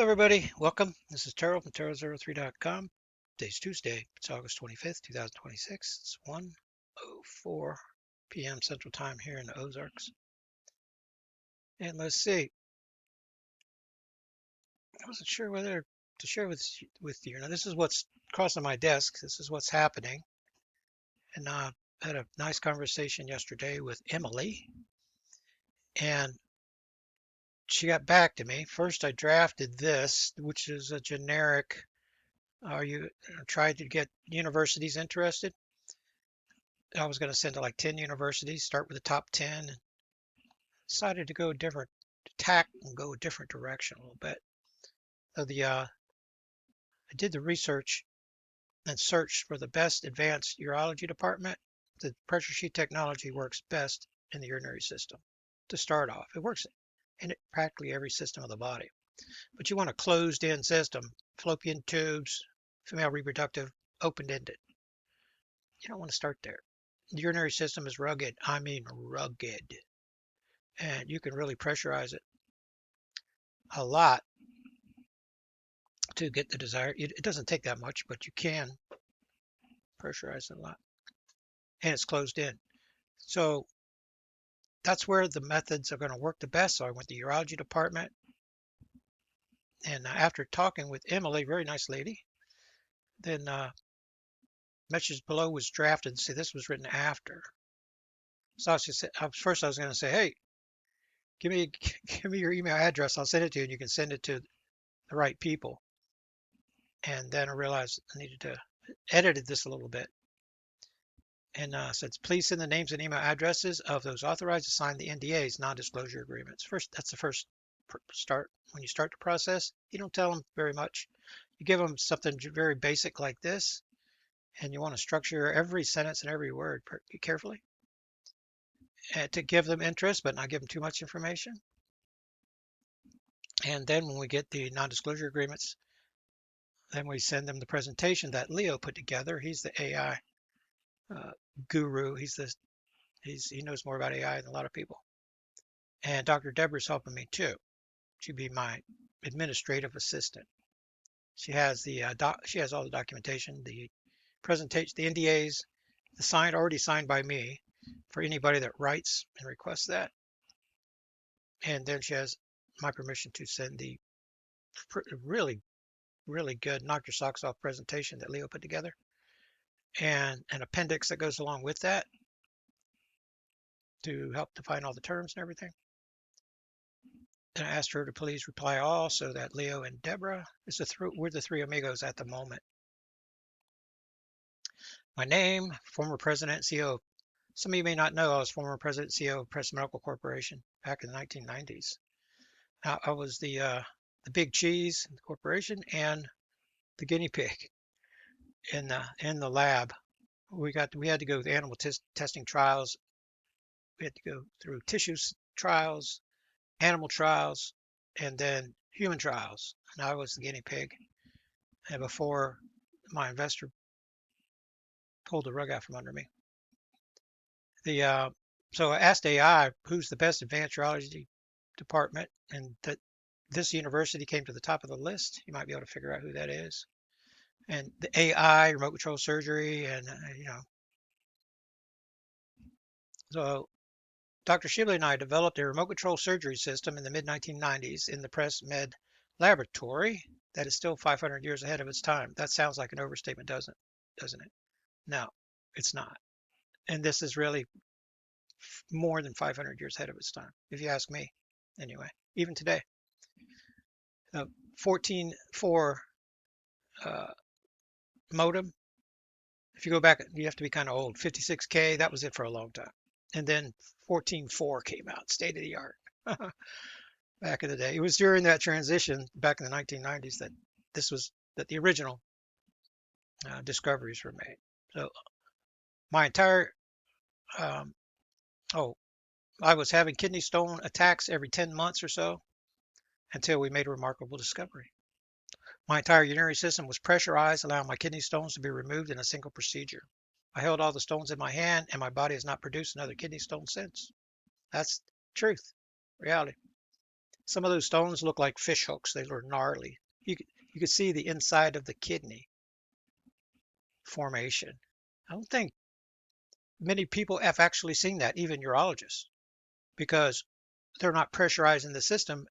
Hello, everybody. Welcome. This is Terrell from Terrell03.com. Today's Tuesday. It's August 25th, 2026. It's 1:04 p.m. Central Time here in the Ozarks. And let's see. I wasn't sure whether to share with you. Now, this is what's crossing my desk. This is what's happening. And I had a nice conversation yesterday with Emily, and she got back to me. First, I drafted this, which is a generic. Are you tried to get universities interested? I was going to send to like 10 universities, start with the top 10, and decided to go a different tack and go a different direction a little bit. So I did the research and searched for the best advanced urology department. The pressure sheet technology works best in the urinary system to start off. It works in practically every system of the body. But you want a closed-in system, fallopian tubes, female reproductive, open-ended. You don't want to start there. The urinary system is rugged. I mean rugged. And you can really pressurize it a lot to get the desired. It doesn't take that much, but you can pressurize it a lot, and it's closed in. So that's where the methods are going to work the best. So I went to the urology department, and after talking with Emily, very nice lady, then message below was drafted. See, this was written after. So first I was going to say, hey, give me give me your email address. I'll send it to you, and you can send it to the right people. And then I realized I needed to edit this a little bit. And said, please send the names and email addresses of those authorized to sign the NDAs, non-disclosure agreements. First, that's the first start. When you start the process, you don't tell them very much. You give them something very basic like this, and you want to structure every sentence and every word carefully to give them interest, but not give them too much information. And then when we get the non-disclosure agreements, then we send them the presentation that Leo put together. He's the AI guru. He knows more about AI than a lot of people. And Dr. Deborah's helping me too. She'd be my administrative assistant. She has she has all the documentation, the presentation, the NDAs, already signed by me for anybody that writes and requests that. And then she has my permission to send the really, really good knock your socks off presentation that Leo put together, and an appendix that goes along with that to help define all the terms and everything. And I asked her to please reply all so that Leo and Deborah, we're the three amigos at the moment. My name, former president, CEO. Some of you may not know I was former president, CEO of Press Medical Corporation back in the 1990s. I was the big cheese in the corporation and the guinea pig in the lab. We had to go with animal testing trials. We had to go through tissue trials, animal trials, and then human trials. And I was the guinea pig. And before my investor pulled the rug out from under me. So I asked AI who's the best advanced urology department, and this university came to the top of the list. You might be able to figure out who that is. And the AI, remote control surgery, and so Dr. Shibley and I developed a remote control surgery system in the mid-1990s in the Press Med laboratory that is still 500 years ahead of its time. That sounds like an overstatement, doesn't it? No, it's not. And this is really more than 500 years ahead of its time, if you ask me, anyway, even today. 14.4 modem. If you go back, you have to be kind of old. 56K, that was it for a long time. And then 14.4 came out, state of the art, back in the day. It was during that transition back in the 1990s that the original discoveries were made. So my entire, I was having kidney stone attacks every 10 months or so until we made a remarkable discovery. My entire urinary system was pressurized, allowing my kidney stones to be removed in a single procedure. I held all the stones in my hand, and my body has not produced another kidney stone since. That's truth, reality. Some of those stones look like fish hooks. They were gnarly. You could see the inside of the kidney formation. I don't think many people have actually seen that, even urologists, because they're not pressurizing the system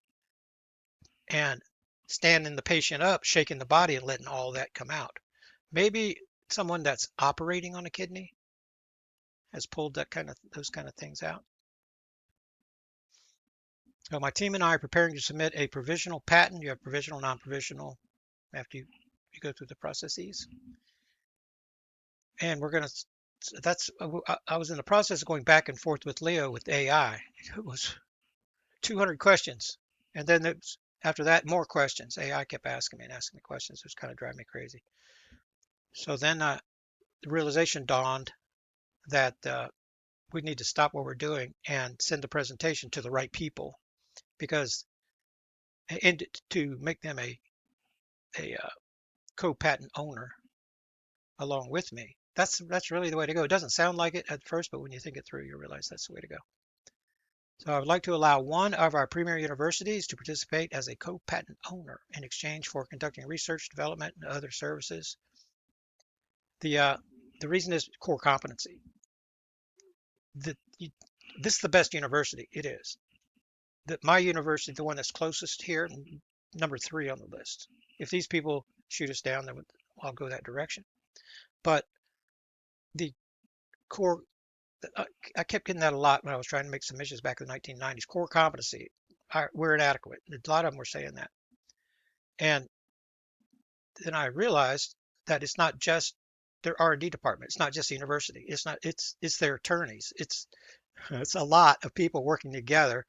and standing the patient up, shaking the body and letting all that come out. Maybe someone that's operating on a kidney has pulled those kind of things out. So my team and I are preparing to submit a provisional patent. You have provisional, non-provisional after you go through the processes. And we're going to, I was in the process of going back and forth with Leo with AI. It was 200 questions. And then after that, more questions. AI kept asking me and asking me questions. It was kind of driving me crazy. So then the realization dawned that we need to stop what we're doing and send the presentation to the right people, because and to make them a co-patent owner along with me. That's really the way to go. It doesn't sound like it at first, but when you think it through, you realize that's the way to go. So I would like to allow one of our premier universities to participate as a co-patent owner in exchange for conducting research, development, and other services. The reason is core competency. This is the best university. It is. My university, the one that's closest here, number 3 on the list. If these people shoot us down, then I'll go that direction. But the core, I kept getting that a lot when I was trying to make submissions back in the 1990s. Core competency, we're inadequate. A lot of them were saying that. And then I realized that it's not just their R&D department. It's not just the university. It's their attorneys. It's a lot of people working together.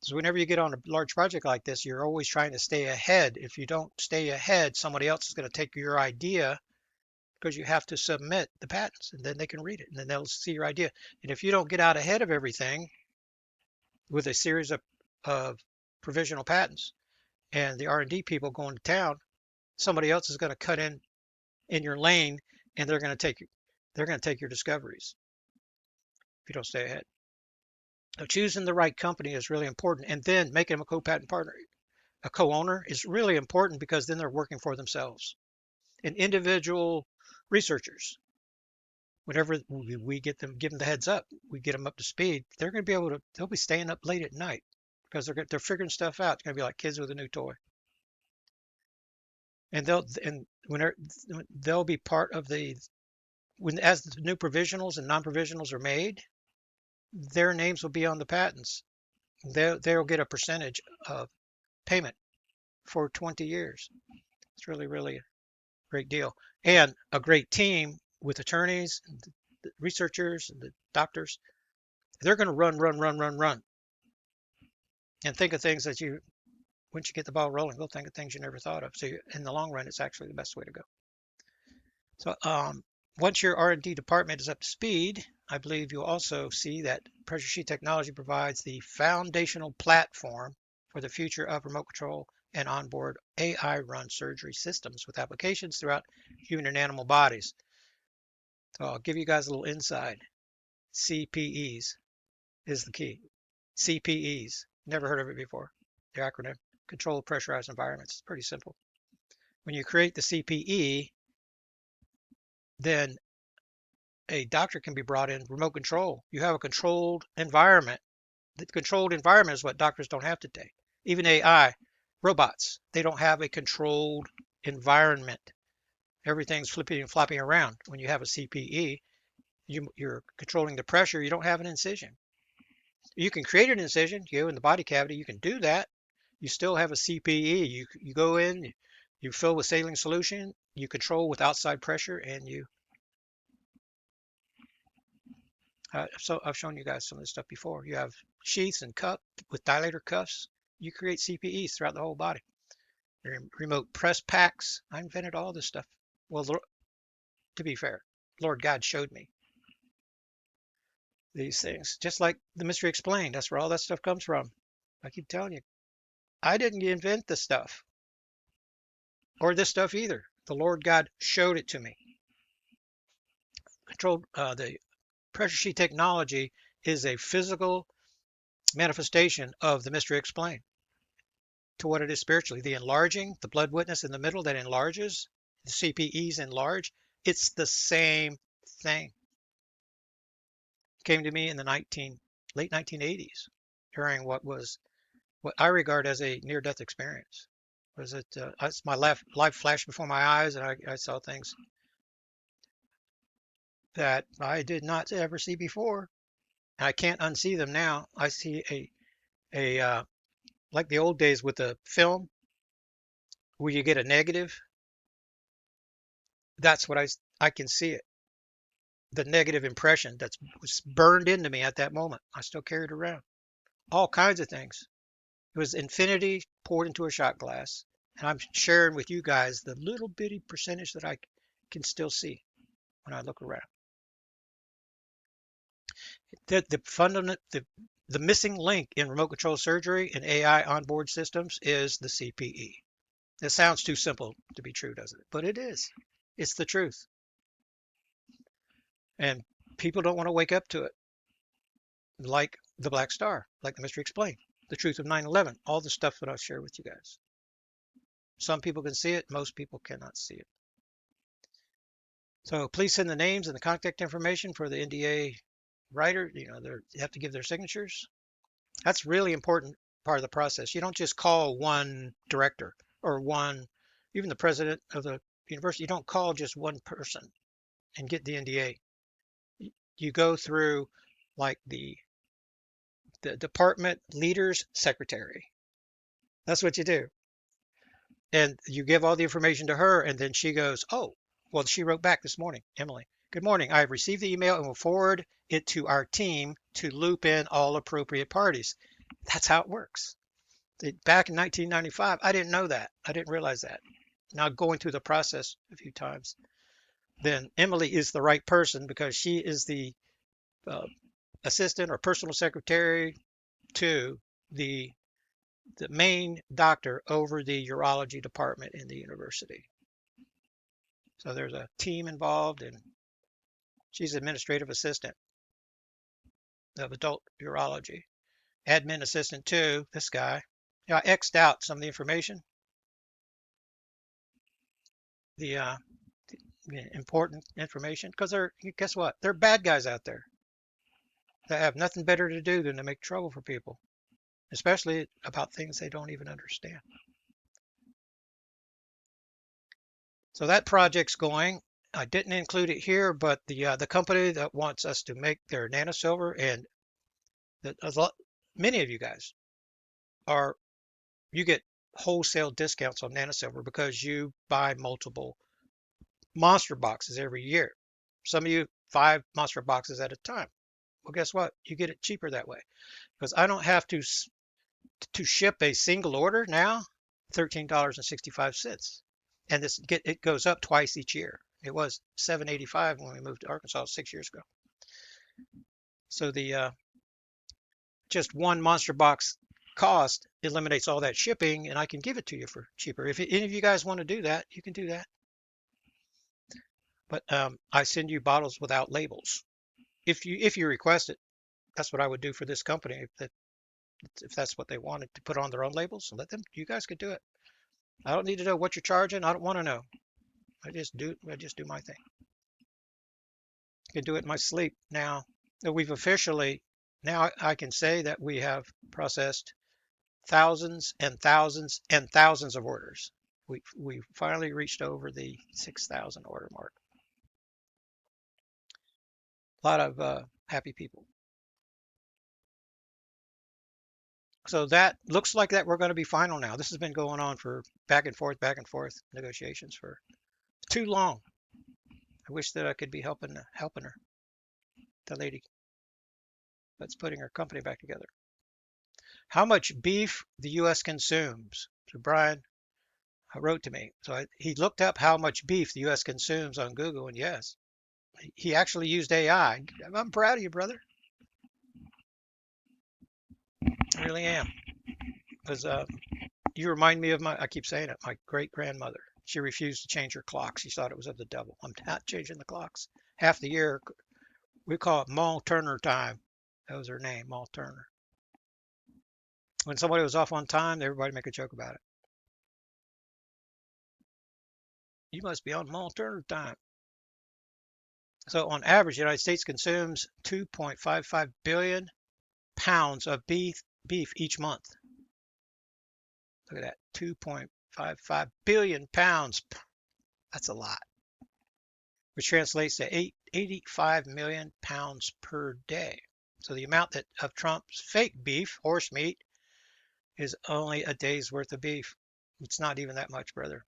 So whenever you get on a large project like this, you're always trying to stay ahead. If you don't stay ahead, somebody else is going to take your idea, because you have to submit the patents, and then they can read it, and then they'll see your idea. And if you don't get out ahead of everything with a series of provisional patents and the R&D people going to town, somebody else is going to cut in your lane, and they're going to take your discoveries if you don't stay ahead. So choosing the right company is really important, and then making them a co-patent partner, a co-owner, is really important, because then they're working for themselves. And individual researchers, whenever we give them the heads up, we get them up to speed, they're going to they'll be staying up late at night, because they're figuring stuff out. It's going to be like kids with a new toy. And they'll be part of as the new provisionals and non-provisionals are made, their names will be on the patents. They'll get a percentage of payment for 20 years. It's really, really a great deal. And a great team with attorneys, and the researchers, and the doctors. They're going to run, and think of things that once you get the ball rolling, they'll think of things you never thought of. So in the long run, it's actually the best way to go. So once your R&D department is up to speed, I believe you'll also see that Pressure Sheet Technology provides the foundational platform for the future of remote control and onboard AI-run surgery systems with applications throughout human and animal bodies. So I'll give you guys a little insight. CPEs is the key. CPEs. Never heard of it before. The acronym. Controlled Pressurized Environments. It's pretty simple. When you create the CPE, then a doctor can be brought in, remote control. You have a controlled environment. The controlled environment is what doctors don't have today. Even AI, robots, they don't have a controlled environment. Everything's flipping and flopping around. When you have a CPE, you're controlling the pressure. You don't have an incision. You can create an incision, in the body cavity. You can do that. You still have a CPE. You go in, you fill with saline solution, you control with outside pressure, and so I've shown you guys some of this stuff before. You have sheaths and cup with dilator cuffs. You create CPEs throughout the whole body. Remote press packs. I invented all this stuff. Well, to be fair, Lord God showed me these things. Just like the Mystery Explained. That's where all that stuff comes from. I keep telling you, I didn't invent this stuff, or this stuff either. The Lord God showed it to me. The Pressure Sheet Technology is a physical manifestation of the Mystery Explained. to what it is spiritually. The enlarging, the blood witness in the middle that enlarges, the CPEs enlarge. It's the same thing. Came to me in the late 1980s during what I regard as a near-death experience. Was it? My life flashed before my eyes, and I saw things that I did not ever see before. And I can't unsee them now. I see a like the old days with the film where you get a negative. That's what I can see it. The negative impression that was burned into me at that moment. I still carry it around. All kinds of things. It was infinity poured into a shot glass. And I'm sharing with you guys the little bitty percentage that I can still see when I look around. The missing link in remote control surgery and AI onboard systems is the CPE. It sounds too simple to be true, doesn't it? But it is. It's the truth. And people don't want to wake up to it. Like the Black Star, like the Mystery Explained, the truth of 9/11, all the stuff that I'll share with you guys. Some people can see it, most people cannot see it. So please send the names and the contact information for the NDA writer. They have to give their signatures. That's really important part of the process. You don't just call one director or even the president of the university. You don't call just one person and get the NDA. You go through like the department leader's secretary. That's what you do. And you give all the information to her, and then she goes, oh, well, she wrote back this morning, Emily. Good morning. I have received the email and will forward it to our team to loop in all appropriate parties. That's how it works. Back in 1995, I didn't know that. I didn't realize that. Now going through the process a few times, then Emily is the right person because she is the uh, assistant or personal secretary to the main doctor over the urology department in the university. So there's a team involved, and she's administrative assistant of adult urology. Admin assistant too, this guy. I X'd out some of the information, the important information, because guess what? They're bad guys out there that have nothing better to do than to make trouble for people, especially about things they don't even understand. So that project's going. I didn't include it here, but the company that wants us to make their nanosilver, and many of you guys you get wholesale discounts on nanosilver because you buy multiple monster boxes every year. Some of you 5 monster boxes at a time. Well, guess what? You get it cheaper that way because I don't have to ship a single order now, $13.65, and it goes up twice each year. It was $7.85 when we moved to Arkansas 6 years ago. So the just one monster box cost eliminates all that shipping, and I can give it to you for cheaper. If any of you guys want to do that, you can do that. But I send you bottles without labels. If you request it, that's what I would do for this company. If that's what they wanted to put on their own labels, let them. You guys could do it. I don't need to know what you're charging. I don't want to know. I just do my thing. I can do it in my sleep now. We've officially now I can say that we have processed thousands and thousands and thousands of orders. We finally reached over the 6,000 order mark. A lot of happy people. So that looks like that we're going to be final now. This has been going on for back and forth negotiations for too long. I wish that I could be helping her, the lady that's putting her company back together. How much beef the U.S. consumes? So Brian wrote to me. So he looked up how much beef the U.S. consumes on Google, and yes, he actually used AI. I'm proud of you, brother. I really am. Because you remind me of I keep saying it, my great grandmother. She refused to change her clock. She thought it was of the devil. I'm not changing the clocks. Half the year, we call it Maul Turner time. That was her name, Maul Turner. When somebody was off on time, everybody make a joke about it. You must be on alternative time. So on average, the United States consumes 2.55 billion pounds of beef each month. Look at that, 2.55 billion pounds. That's a lot, which translates to 85 million pounds per day. So the amount that of Trump's fake beef, horse meat, is only a day's worth of beef. It's not even that much, brother.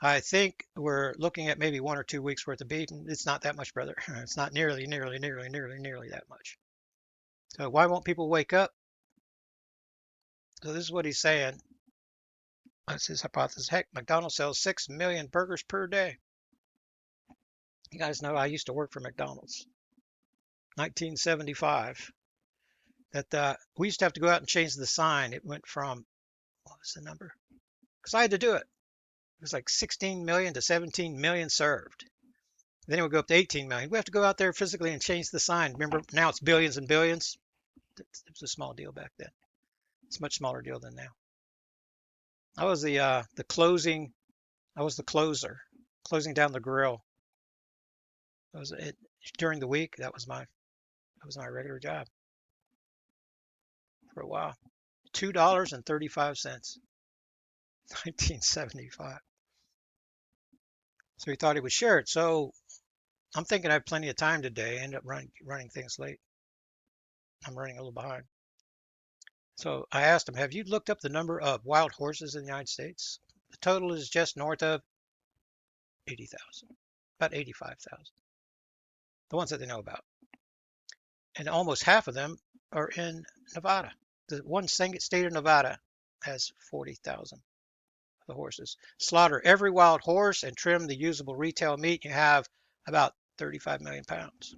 I think we're looking at maybe 1 or 2 weeks worth of beef. It's not that much, brother. It's not nearly that much. So why won't people wake up? So this is what he's saying. That's his hypothesis. Heck, McDonald's sells 6 million burgers per day. You guys know I used to work for McDonald's. 1975. That we used to have to go out and change the sign. It went from, what was the number? Because I had to do it. It was like 16 million to 17 million served. Then it would go up to 18 million. We have to go out there physically and change the sign. Remember, now it's billions and billions. It was a small deal back then. It's a much smaller deal than now. I was the closing. I was the closer, closing down the grill. That was it during the week. That was my regular job for a while. $2.35. 1975. So he thought he would share it. So I'm thinking I have plenty of time today. I end up running things late. I'm running a little behind. So I asked him, have you looked up the number of wild horses in the United States? The total is just north of 80,000, about 85,000, the ones that they know about. And almost half of them are in Nevada. The one state of Nevada has 40,000 of the horses. Slaughter every wild horse and trim the usable retail meat. You have about 35 million pounds.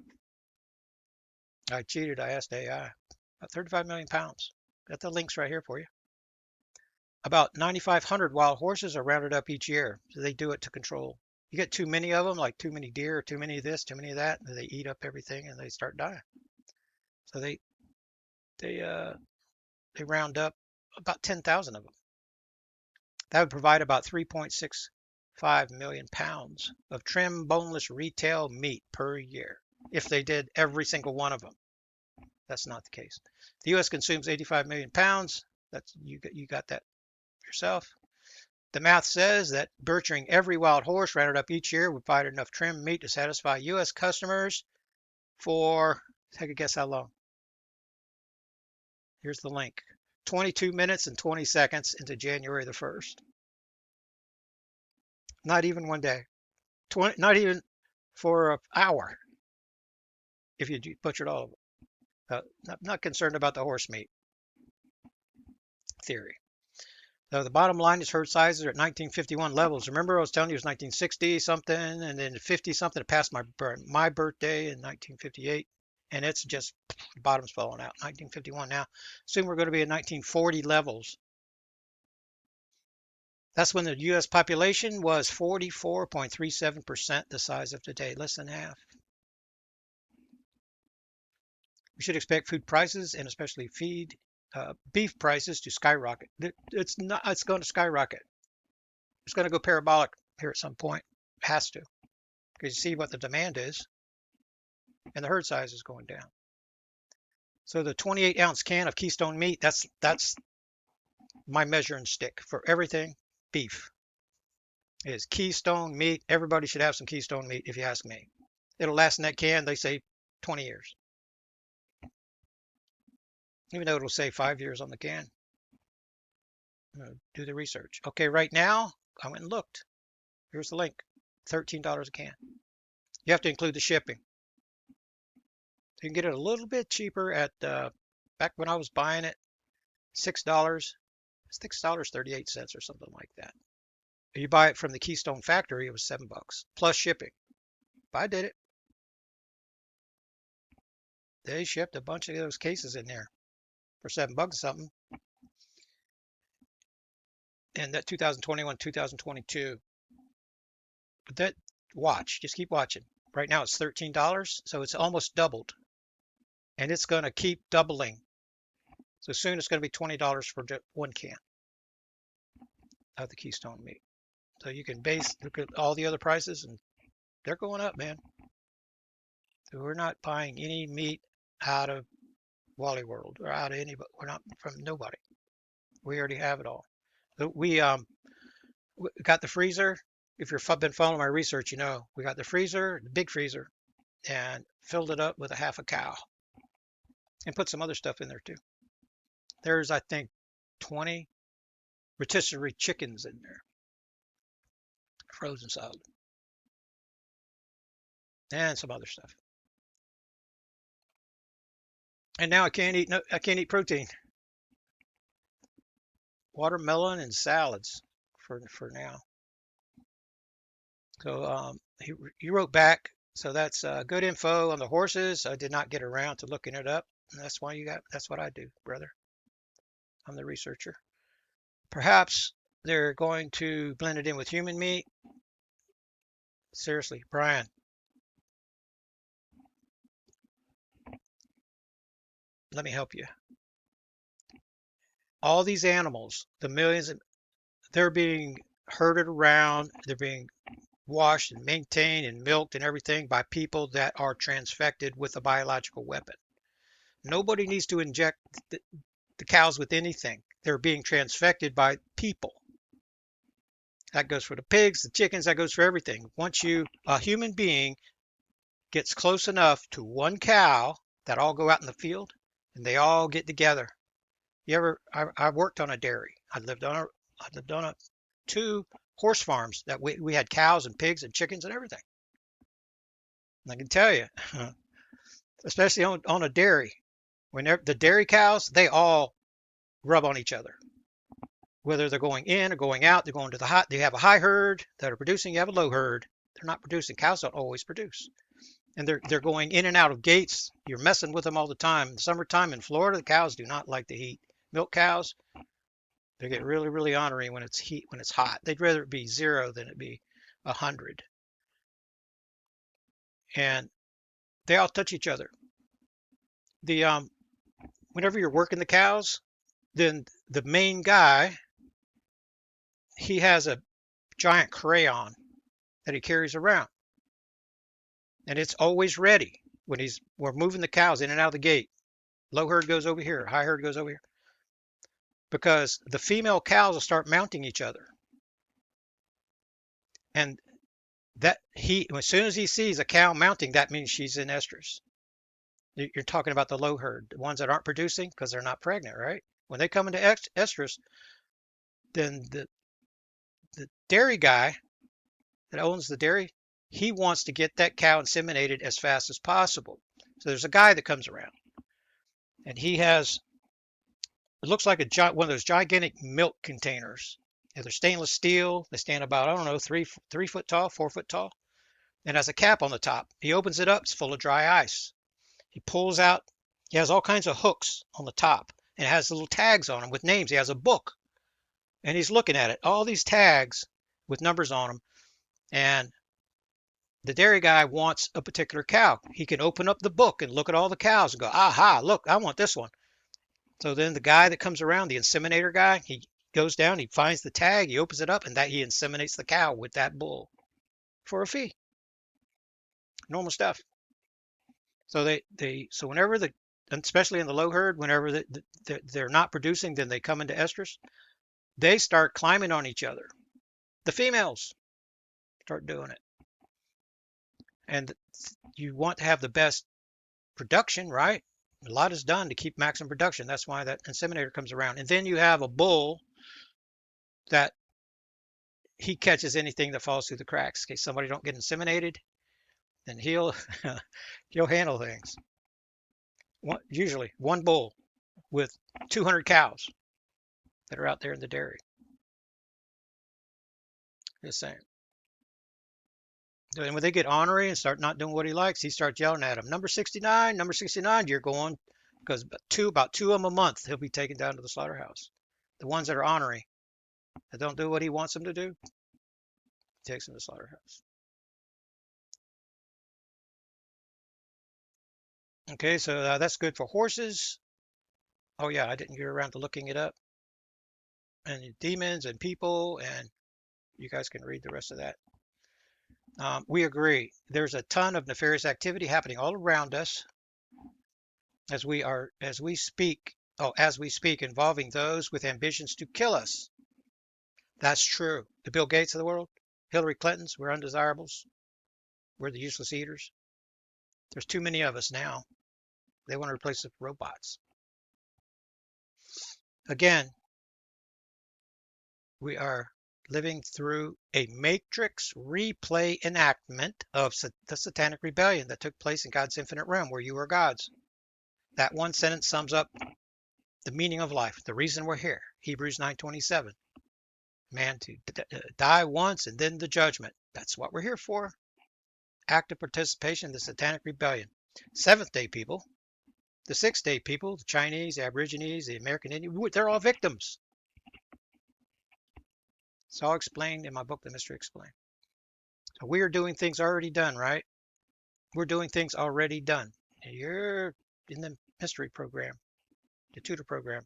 I cheated. I asked AI. About 35 million pounds. Got the links right here for you. About 9,500 wild horses are rounded up each year. So they do it to control. You get too many of them, like too many deer, too many of this, too many of that, and they eat up everything and they start dying. So they round up about 10,000 of them. That would provide about 3.65 million pounds of trim, boneless retail meat per year if they did every single one of them. That's not the case. The U.S. consumes 85 million pounds. That's you got that yourself. The math says that butchering every wild horse rounded up each year would provide enough trim meat to satisfy U.S. customers for, take a guess how long? Here's the link. 22 minutes and 20 seconds into January the 1st. Not even one day. Not even for an hour if you butchered all of them. Not concerned about the horse meat theory. So the bottom line is herd sizes are at 1951 levels. Remember I was telling you it was 1960 something and then 50 something. It passed my birthday in 1958 and it's just the bottom's falling out. 1951 now. Soon we're going to be at 1940 levels. That's when the U.S. population was 44.37% the size of today, less than half. We should expect food prices and especially beef prices to skyrocket. It's going to skyrocket. It's going to go parabolic here at some point. It has to, because you see what the demand is, and the herd size is going down. So the 28-ounce can of Keystone meat, that's my measuring stick for everything beef. Is Keystone meat. Everybody should have some Keystone meat, if you ask me. It'll last in that can, they say 20 years. Even though it'll say 5 years on the can. Do the research. Okay, right now, I went and looked. Here's the link. $13 a can. You have to include the shipping. You can get it a little bit cheaper at, back when I was buying it, $6. $6.38 or something like that. If you buy it from the Keystone factory, it was $7 plus shipping. But I did it. They shipped a bunch of those cases in there for $7 something. And that 2021, 2022. But just keep watching. Right now it's $13, so it's almost doubled. And it's going to keep doubling. So soon it's going to be $20 for one can of the Keystone meat. So you can look at all the other prices, and they're going up, man. So we're not buying any meat out of Wally World or out of anybody. We're not from nobody. We already have it all. We got the freezer. If you've been following my research, you know we got the freezer, the big freezer, and filled it up with a half a cow, and put some other stuff in there too. There's, I think, 20 rotisserie chickens in there, frozen solid, and some other stuff. And now I can't eat no, I can't eat protein. Watermelon and salads for now. So he wrote back. So that's good info on the horses. I did not get around to looking it up. And that's why that's what I do, brother. I'm the researcher. Perhaps they're going to blend it in with human meat. Seriously, Brian, let me help you. All these animals, the millions, they're being herded around. They're being washed and maintained and milked and everything by people that are transfected with a biological weapon. Nobody needs to inject the cows with anything. They're being transfected by people. That goes for the pigs, the chickens, that goes for everything. Once a human being gets close enough to one cow, that all go out in the field and they all get together. I worked on a dairy. I lived on two horse farms that we had cows and pigs and chickens and everything. And I can tell you, especially on a dairy, when the dairy cows, they all rub on each other. Whether they're going in or going out, they're going to they have a high herd that are producing, you have a low herd. They're not producing. Cows don't always produce. And they're going in and out of gates. You're messing with them all the time. In the summertime in Florida, the cows do not like the heat. Milk cows, they get really, really ornery when it's hot. They'd rather it be 0 than it be 100. And they all touch each other. The Whenever you're working the cows, then the main guy, he has a giant crayon that he carries around, and it's always ready when we're moving the cows in and out of the gate. Low herd goes over here, high herd goes over here, because the female cows will start mounting each other, and as soon as he sees a cow mounting, that means she's in estrus. You're talking about the low herd, the ones that aren't producing because they're not pregnant, right? When they come into estrus, then the dairy guy that owns the dairy, he wants to get that cow inseminated as fast as possible. So there's a guy that comes around, and he has, it looks like one of those gigantic milk containers. And they're stainless steel. They stand about, I don't know, 3 foot tall, 4 foot tall, and has a cap on the top. He opens it up. It's full of dry ice. He pulls out. He has all kinds of hooks on the top, and it has little tags on them with names. He has a book, and he's looking at it. All these tags with numbers on them, and the dairy guy wants a particular cow. He can open up the book and look at all the cows and go, aha, look, I want this one. So then the guy that comes around, the inseminator guy, he goes down, he finds the tag, he opens it up, and he inseminates the cow with that bull for a fee. Normal stuff. So so whenever especially in the low herd, whenever they're not producing, then they come into estrus. They start climbing on each other. The females start doing it, and you want to have the best production, right? A lot is done to keep maximum production. That's why that inseminator comes around. And then you have a bull that he catches anything that falls through the cracks. In case somebody don't get inseminated, then he'll he'll handle things. Usually one bull with 200 cows that are out there in the dairy. Just saying. And when they get ornery and start not doing what he likes, he starts yelling at them. Number 69, you're going, because about two of them a month, he'll be taken down to the slaughterhouse. The ones that are ornery, that don't do what he wants them to do, he takes them to the slaughterhouse. Okay, so that's good for horses. Oh yeah, I didn't get around to looking it up. And demons and people, and you guys can read the rest of that. We agree. There's a ton of nefarious activity happening all around us as we speak, involving those with ambitions to kill us. That's true. The Bill Gates of the world, Hillary Clintons, we're undesirables. We're the useless eaters. There's too many of us now. They want to replace us with robots. Again, we are living through a matrix replay enactment of the satanic rebellion that took place in God's infinite realm where you are gods. That one sentence sums up the meaning of life, the reason we're here. Hebrews 9:27. Man to die once and then the judgment. That's what we're here for. Active participation in the satanic rebellion. Seventh day people, the Sixth day people, the Chinese, the Aborigines, the American Indian, they're all victims. It's all explained in my book, The Mystery Explained. So we are doing things already done, right? We're doing things already done. And you're in the mystery program, the tutor program.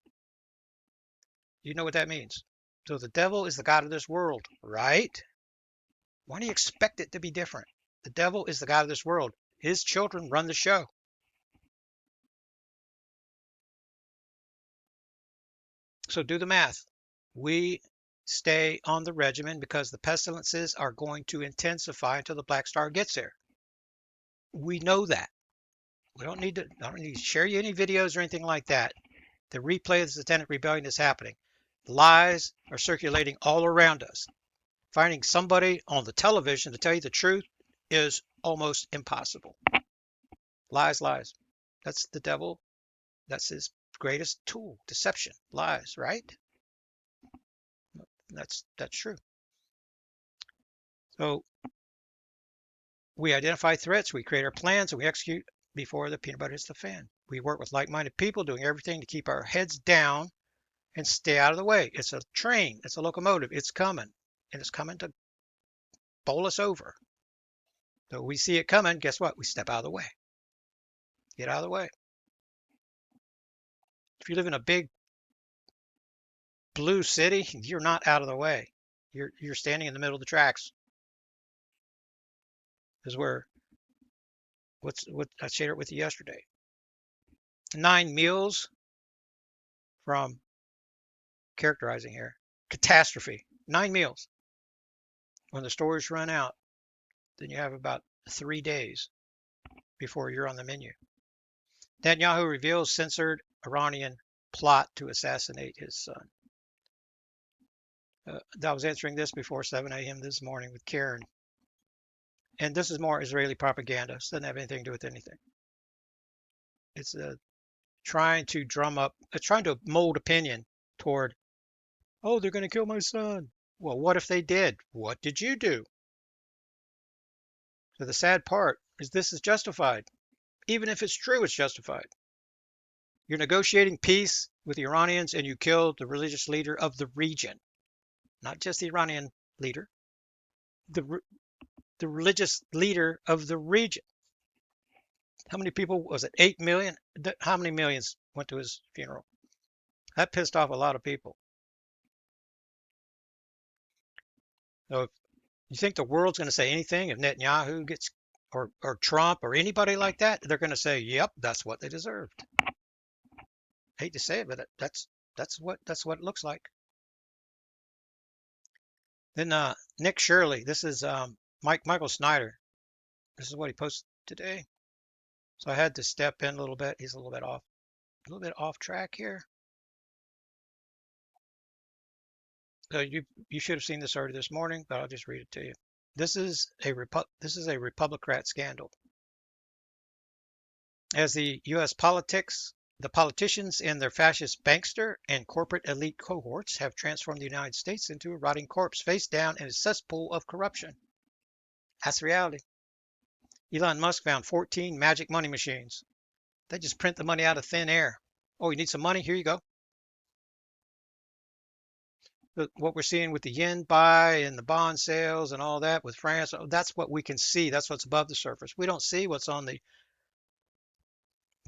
You know what that means. So the devil is the god of this world, right? Why do you expect it to be different? The devil is the god of this world. His children run the show. So do the math. We stay on the regimen because the pestilences are going to intensify until the black star gets there. We know that. I don't need to share you any videos or anything like that. The replay of the satanic rebellion is happening. Lies are circulating all around us. Finding somebody on the television to tell you the truth is almost impossible. Lies, lies. That's the devil. That's his greatest tool. Deception. Lies, right? That's true. So we identify threats, we create our plans, and we execute before the peanut butter hits the fan. We work with like-minded people, doing everything to keep our heads down and stay out of the way. It's a train, it's a locomotive, it's coming, and it's coming to bowl us over. So we see it coming, guess what? We step out of the way. Get out of the way. If you live in a big blue city, you're not out of the way. You're standing in the middle of the tracks. This is where what I shared it with you yesterday. 9 meals from characterizing here. Catastrophe. 9 meals. When the stores run out, then you have about 3 days before you're on the menu. Netanyahu reveals censored Iranian plot to assassinate his son. I was answering this before 7 a.m. this morning with Karen. And this is more Israeli propaganda. It doesn't have anything to do with anything. It's trying to trying to mold opinion toward, oh, they're going to kill my son. Well, what if they did? What did you do? So the sad part is this is justified. Even if it's true, it's justified. You're negotiating peace with the Iranians and you killed the religious leader of the region. Not just the Iranian leader, the religious leader of the region. How many people was it? 8 million? How many millions went to his funeral? That pissed off a lot of people. So if you think the world's going to say anything if Netanyahu gets, or Trump or anybody like that, they're going to say, yep, that's what they deserved. I hate to say it, but that's what it looks like. Then Nick Shirley, this is Michael Snyder. This is what he posted today. So I had to step in a little bit. He's a little bit off track here. So you should have seen this already this morning, but I'll just read it to you. This is a Republican scandal. As the U.S. the politicians and their fascist bankster and corporate elite cohorts have transformed the United States into a rotting corpse face down in a cesspool of corruption. That's the reality. Elon Musk found 14 magic money machines. They just print the money out of thin air. Oh, you need some money? Here you go. What we're seeing with the yen buy and the bond sales and all that with France, that's what we can see. That's what's above the surface. We don't see what's on the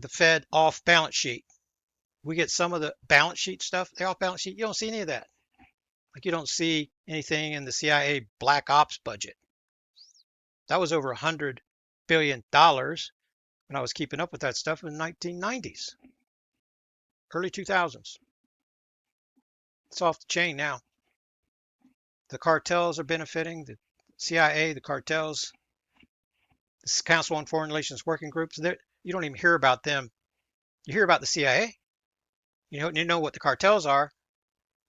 Fed off balance sheet. we get some of the balance sheet stuff. The off balance sheet, you don't see any of that. Like you don't see anything in the CIA Black Ops budget. That was over $100 billion when I was keeping up with that stuff in the 1990s, early 2000s. It's off the chain now. The cartels are benefiting, the CIA, the cartels, the Council on Foreign Relations working groups. You don't even hear about them. You hear about the CIA. You know what the cartels are.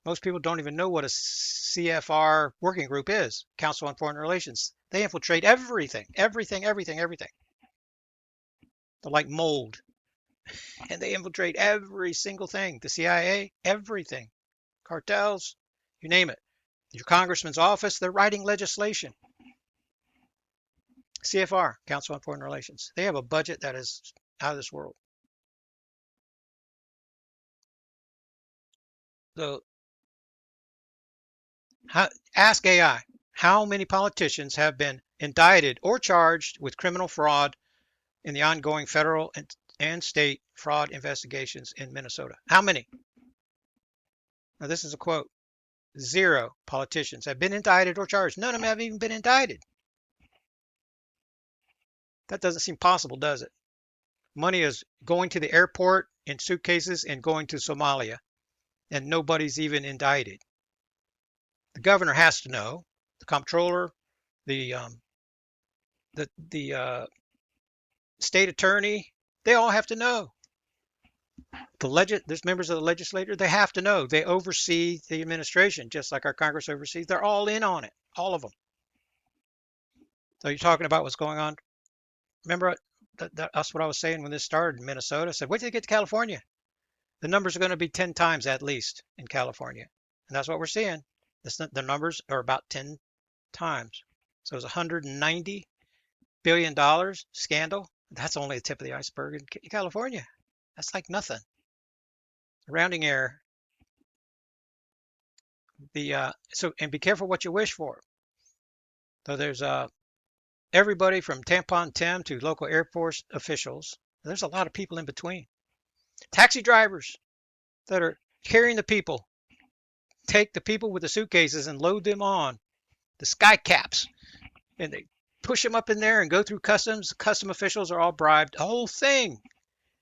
Most people don't even know what a CFR working group is, Council on Foreign Relations. They infiltrate everything, everything, everything, everything. They're like mold, and they infiltrate every single thing. The CIA, everything. Cartels, you name it. Your congressman's office, they're writing legislation. CFR, Council on Foreign Relations. They have a budget that is out of this world. So ask AI, how many politicians have been indicted or charged with criminal fraud in the ongoing federal and state fraud investigations in Minnesota? How many? Now, this is a quote. 0 politicians have been indicted or charged. None of them have even been indicted. That doesn't seem possible, does it? Money is going to the airport in suitcases and going to Somalia, and nobody's even indicted. The governor has to know. The comptroller, the state attorney, they all have to know. There's members of the legislature, they have to know. They oversee the administration, just like our Congress oversees. They're all in on it, all of them. So you're talking about what's going on. Remember, that's what I was saying when this started in Minnesota. I said, wait till you get to California. The numbers are going to be 10 times at least in California. And that's what we're seeing. The numbers are about 10 times. So it's $190 billion scandal. That's only the tip of the iceberg in California. That's like nothing. Rounding error. And be careful what you wish for. So there's everybody from Tampon Tim to local Air Force officials. There's a lot of people in between. Taxi drivers that are carrying the people. Take the people with the suitcases and load them on the sky caps, and they push them up in there and go through customs. Custom officials are all bribed. The whole thing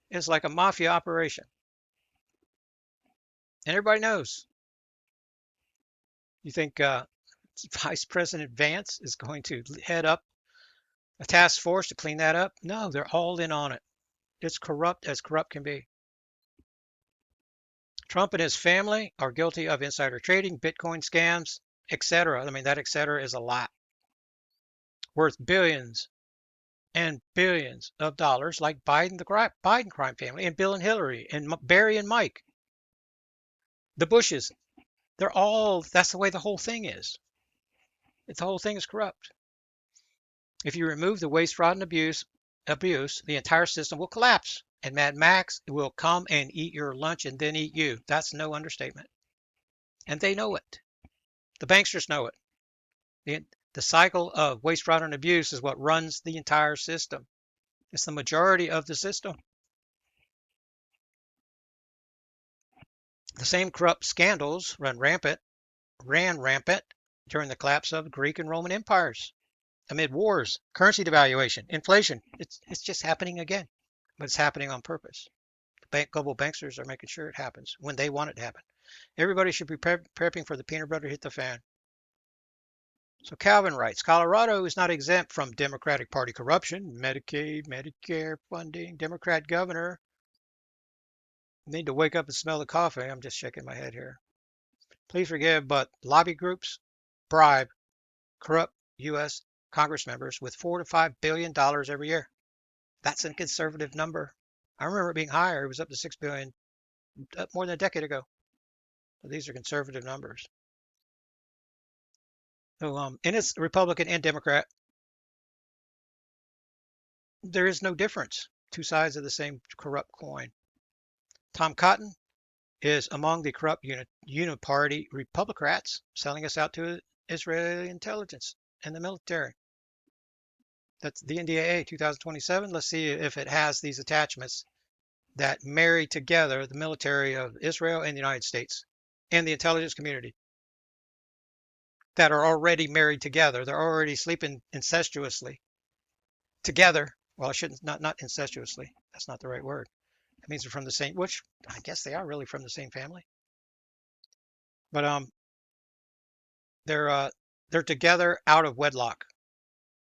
is like a mafia operation, and everybody knows. You think Vice President Vance is going to head up a task force to clean that up? No, they're all in on it. It's corrupt as corrupt can be. Trump and his family are guilty of insider trading, Bitcoin scams, etc. I mean, that etc. is a lot. Worth billions and billions of dollars, like Biden, the Biden crime family, and Bill and Hillary, and Barry and Mike. The Bushes, that's the way the whole thing is. The whole thing is corrupt. If you remove the waste, fraud, and abuse, the entire system will collapse. And Mad Max will come and eat your lunch and then eat you. That's no understatement. And they know it. The banksters know it. The cycle of waste, fraud, and abuse is what runs the entire system. It's the majority of the system. The same corrupt scandals ran rampant during the collapse of Greek and Roman empires, amid wars, currency devaluation, inflation. It's just happening again, but it's happening on purpose. The global banksters are making sure it happens when they want it to happen. Everybody should be prepping for the peanut butter to hit the fan. So Calvin writes, Colorado is not exempt from Democratic Party corruption, Medicaid, Medicare funding, Democrat governor. Need to wake up and smell the coffee. I'm just shaking my head here. Please forgive, but lobby groups bribe corrupt U.S. Congress members with $4 to $5 billion every year. That's a conservative number. I remember it being higher. It was up to $6 billion more than a decade ago. So these are conservative numbers. So, and it's Republican and Democrat. There is no difference. Two sides of the same corrupt coin. Tom Cotton is among the corrupt uniparty Republicrats selling us out to Israeli intelligence and the military. That's the NDAA 2027. Let's see if it has these attachments. that marry together the military of Israel and the United States and the intelligence community that are already married together. They're already sleeping incestuously together. Well, I shouldn't, not incestuously. That's not the right word. It means they're from the same, which I guess they are really from the same family. But they're uh, they're together out of wedlock.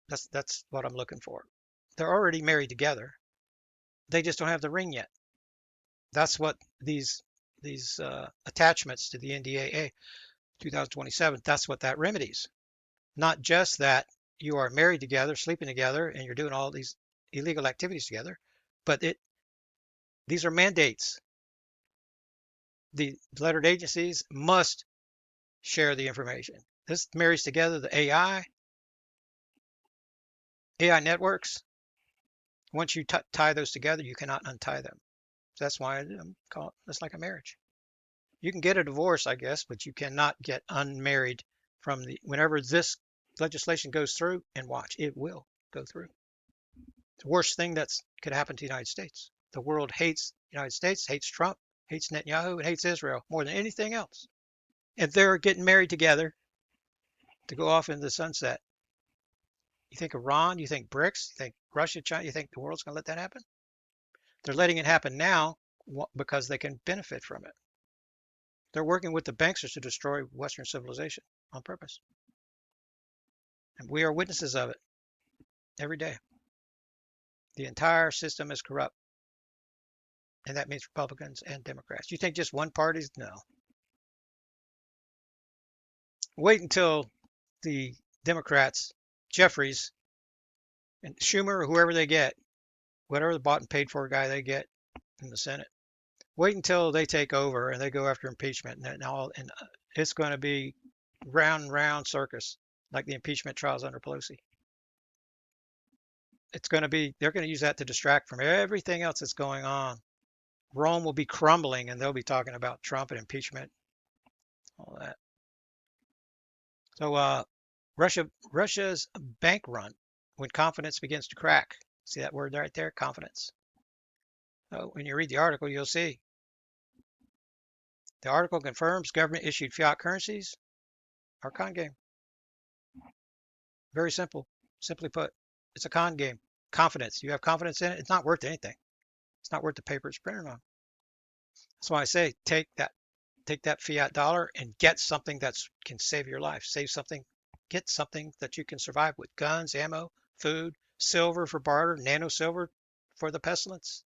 That's what I'm looking for. They're already married together. They just don't have the ring yet. That's what these attachments to the NDAA 2027. That's what that remedies. Not just that you are married together, sleeping together, and you're doing all these illegal activities together, but these are mandates. The lettered agencies must share the information. This marries together the AI networks. Once you tie those together, you cannot untie them. So that's why I'm call it's like a marriage. You can get a divorce, I guess, but you cannot get unmarried from the whenever this legislation goes through. And watch, it will go through. The worst thing that could happen to the United States. The world hates the United States, hates Trump, hates Netanyahu, and hates Israel more than anything else. And they're getting married together to go off into the sunset. You think Iran, you think BRICS, you think Russia, China, you think the world's going to let that happen? They're letting it happen now because they can benefit from it. They're working with the banksters to destroy Western civilization on purpose. And we are witnesses of it every day. The entire system is corrupt. And that means Republicans and Democrats. You think just one party's? No. Wait until the Democrats, Jeffries and Schumer or whoever they get, whatever the bought and paid for guy they get in the Senate, wait until they take over and they go after impeachment and it's going to be round and round circus like the impeachment trials under Pelosi. It's going to be, they're going to use that to distract from everything else that's going on. Rome will be crumbling and they'll be talking about Trump and impeachment, all that. So Russia's bank run when confidence begins to crack. See that word right there, confidence. So when you read the article, you'll see. The article confirms government issued fiat currencies are con game. Very simple. Simply put, it's a con game. Confidence. You have confidence in it, it's not worth anything. It's not worth the paper it's printed on. That's why I say take that fiat dollar and get something that can save your life. Save something, get something that you can survive with. Guns, ammo, food, silver for barter, nano silver for the pestilence.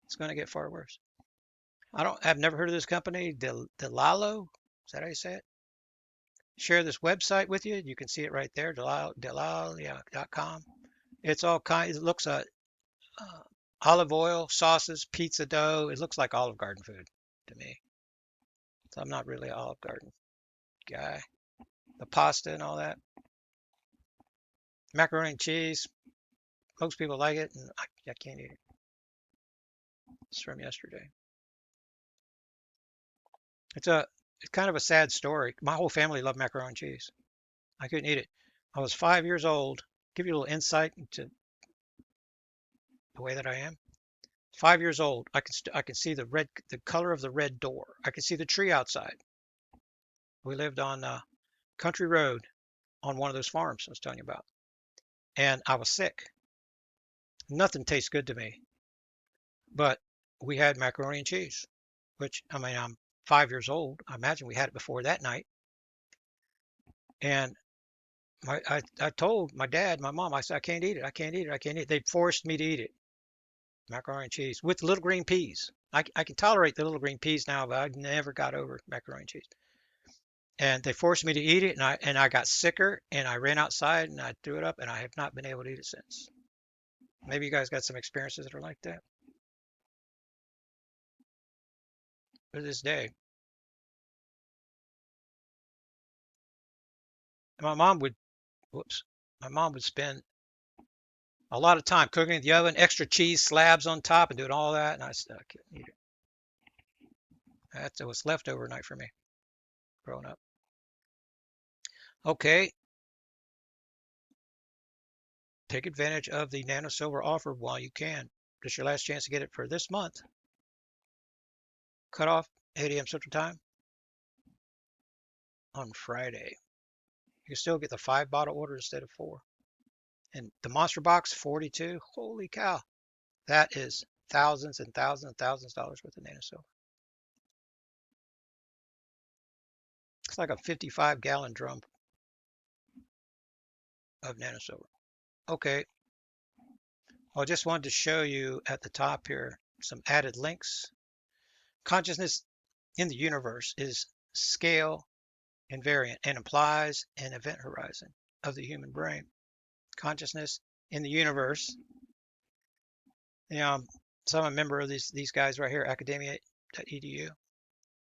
It's going to get far worse. I've never heard of this company, Delalo. Is that how you say it? Share this website with you. You can see it right there, Delal.com. It's all kinds. It looks olive oil, sauces, pizza dough. It looks like Olive Garden food to me. So I'm not really an Olive Garden guy. The pasta and all that. Macaroni and cheese. Most people like it, and I can't eat it. It's from yesterday. It's kind of a sad story. My whole family loved macaroni and cheese. I couldn't eat it. I was 5 years old. Give you a little insight into the way that I am. 5 years old. I can see the color of the red door. I can see the tree outside. We lived on Country Road on one of those farms I was telling you about, and I was sick. Nothing tastes good to me, but we had macaroni and cheese, which I mean I'm 5 years old. I imagine we had it before that night, and I told my dad, my mom, I said I can't eat it. I can't eat it. I can't eat it. They forced me to eat it. Macaroni and cheese with little green peas. I can tolerate the little green peas now, but I never got over macaroni and cheese. And they forced me to eat it, and I got sicker, and I ran outside and I threw it up, and I have not been able to eat it since. Maybe you guys got some experiences that are like that. To this day, and whoops, my mom would spend a lot of time cooking in the oven, extra cheese slabs on top, and doing all that, and I still couldn't eat it. That's what's left overnight for me growing up. Okay, take advantage of the nano silver offer while you can. It's your last chance to get it for this month. Cut off 8 a.m. Central Time on Friday. You can still get the 5 bottle order instead of 4. And the Monster Box 42, holy cow. That is thousands and thousands and thousands of dollars worth of nano silver. It's like a 55-gallon drum of nano silver. Okay, well, I just wanted to show you at the top here some added links. Consciousness in the universe is scale invariant and implies an event horizon of the human brain. Consciousness in the universe. You know, so I'm a member of these guys right here, academia.edu,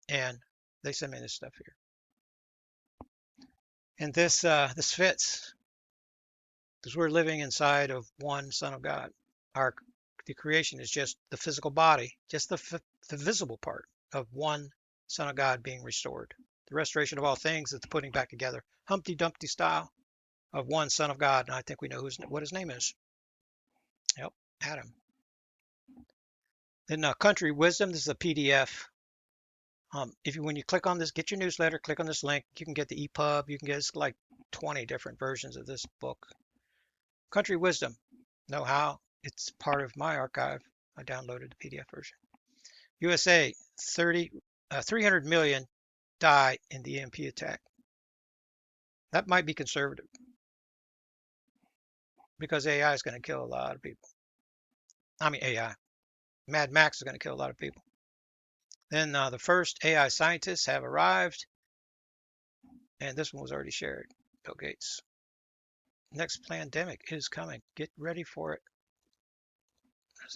and they send me this stuff here. And this fits because we're living inside of one Son of God. The creation is just the physical body, just the visible part of one Son of God being restored. The restoration of all things is the putting back together, Humpty Dumpty style, of one Son of God. And I think we know what his name is. Yep, Adam. Then Country Wisdom. This is a PDF. When you click on this, get your newsletter, click on this link, you can get the EPUB. You can get like 20 different versions of this book. Country Wisdom. Know how? It's part of my archive. I downloaded the PDF version. USA, 300 million die in the EMP attack. That might be conservative because AI is going to kill a lot of people. I mean, AI. Mad Max is going to kill a lot of people. Then the first AI scientists have arrived. And this one was already shared. Bill Gates. Next pandemic is coming. Get ready for it.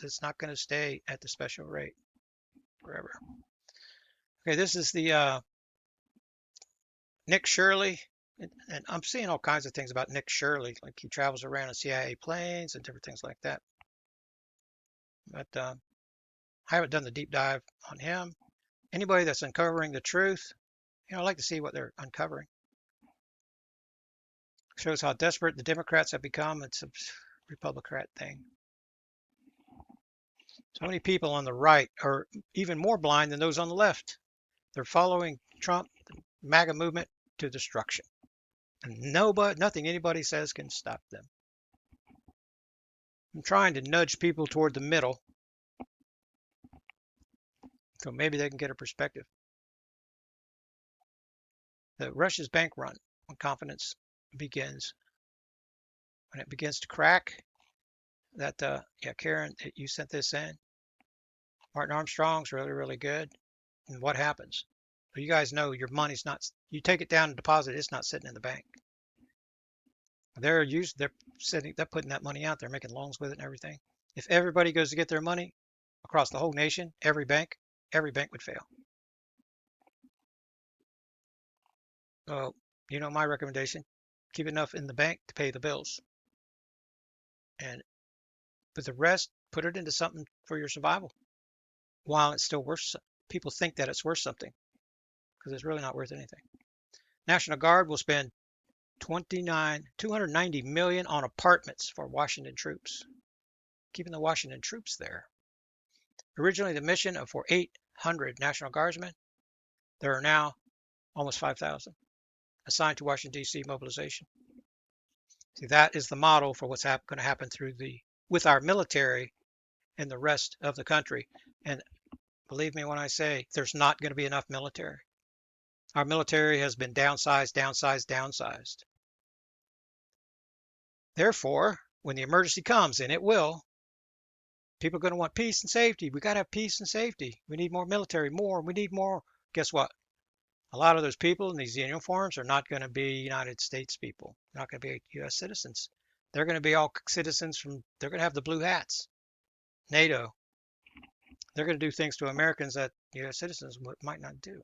It's not going to stay at the special rate forever. Okay, this is the Nick Shirley. And I'm seeing all kinds of things about Nick Shirley, like he travels around in CIA planes and different things like that. But I haven't done the deep dive on him. Anybody that's uncovering the truth, I like to see what they're uncovering. Shows how desperate the Democrats have become. It's a Republican thing. So many people on the right are even more blind than those on the left. They're following Trump, the MAGA movement, to destruction. And nothing anybody says can stop them. I'm trying to nudge people toward the middle so maybe they can get a perspective. Russia's bank run, when confidence begins, when it begins to crack, Karen, you sent this in. Martin Armstrong's really, really good. And what happens? So you guys know your money's not, you take it down and deposit, it's not sitting in the bank. They're putting that money out there, making loans with it and everything. If everybody goes to get their money across the whole nation, every bank would fail. So, my recommendation, keep enough in the bank to pay the bills. But the rest, put it into something for your survival while it's still worth, people think that it's worth something because it's really not worth anything. National Guard will spend $290 million on apartments for Washington troops, keeping the Washington troops there. Originally the mission for 800 National Guardsmen, there are now almost 5,000 assigned to Washington, D.C. mobilization. See, that is the model for what's going to happen with our military and the rest of the country. And believe me when I say there's not going to be enough military. Our military has been downsized. Therefore, when the emergency comes, and it will, people are going to want peace and safety. We got to have peace and safety. We need more military, we need more. Guess what? A lot of those people in these uniforms are not going to be United States people. They're not going to be U.S. citizens. They're going to be all citizens they're going to have the blue hats. NATO. They're going to do things to Americans that U.S. citizens might not do.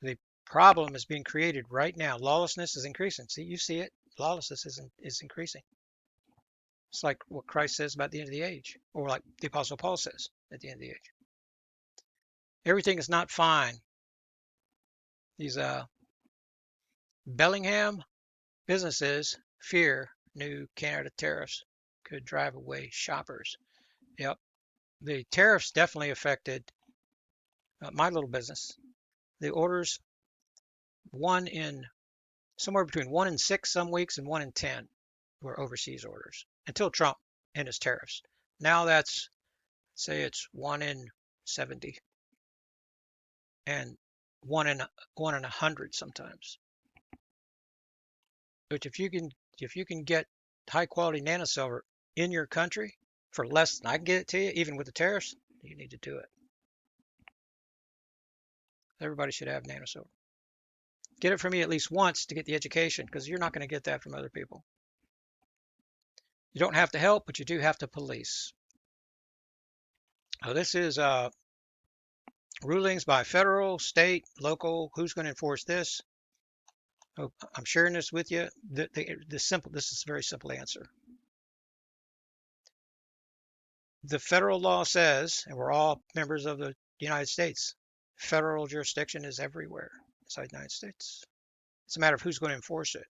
The problem is being created right now. Lawlessness is increasing. See, you see it. Lawlessness is increasing. It's like what Christ says about the end of the age, or like the Apostle Paul says at the end of the age. Everything is not fine. These Bellingham businesses fear new Canada tariffs could drive away shoppers. Yep. The tariffs definitely affected my little business. The orders, one in somewhere between 1 in 6 some weeks and 1 in 10 were overseas orders until Trump and his tariffs. Now that's, say it's 1 in 70 and one in 100 sometimes. But if you can get high quality nanosilver in your country for less than I can get it to you, even with the tariffs, you need to do it. Everybody should have nanosilver. Get it from me at least once to get the education, because you're not going to get that from other people. You don't have to help, but you do have to police. This is rulings by federal, state, local. Who's going to enforce this? Oh, I'm sharing this with you. This is a very simple answer. The federal law says, and we're all members of the United States, federal jurisdiction is everywhere inside the United States. It's a matter of who's going to enforce it.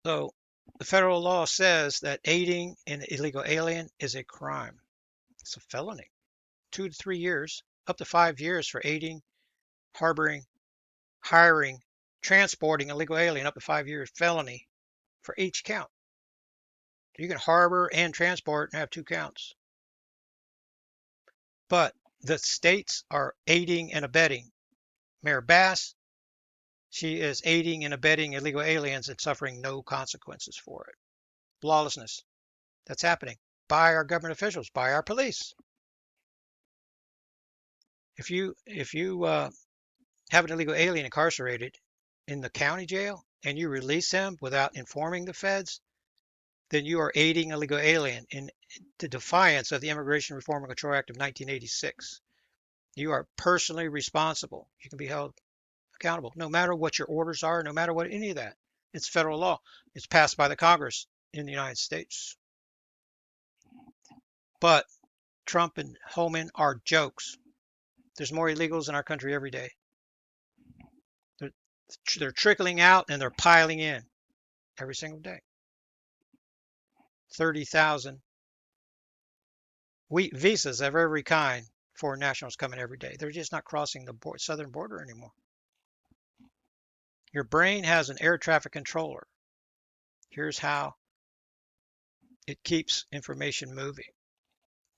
So the federal law says that aiding an illegal alien is a crime. It's a felony. 2 to 3 years, up to 5 years for aiding, harboring, hiring, transporting an illegal alien, up to 5 years felony for each count. You can harbor and transport and have 2 counts. But the states are aiding and abetting. Mayor Bass, she is aiding and abetting illegal aliens and suffering no consequences for it. Lawlessness. That's happening by our government officials, by our police. If you have an illegal alien incarcerated in the county jail and you release him without informing the feds, then you are aiding a legal alien in the defiance of the Immigration Reform and Control Act of 1986. You are personally responsible. You can be held accountable, no matter what your orders are, no matter what any of that. It's federal law. It's passed by the Congress in the United States. But Trump and Homan are jokes. There's more illegals in our country every day. They're trickling out and they're piling in every single day. 30,000 visas of every kind for nationals coming every day. They're just not crossing the southern border anymore. Your brain has an air traffic controller. Here's how it keeps information moving.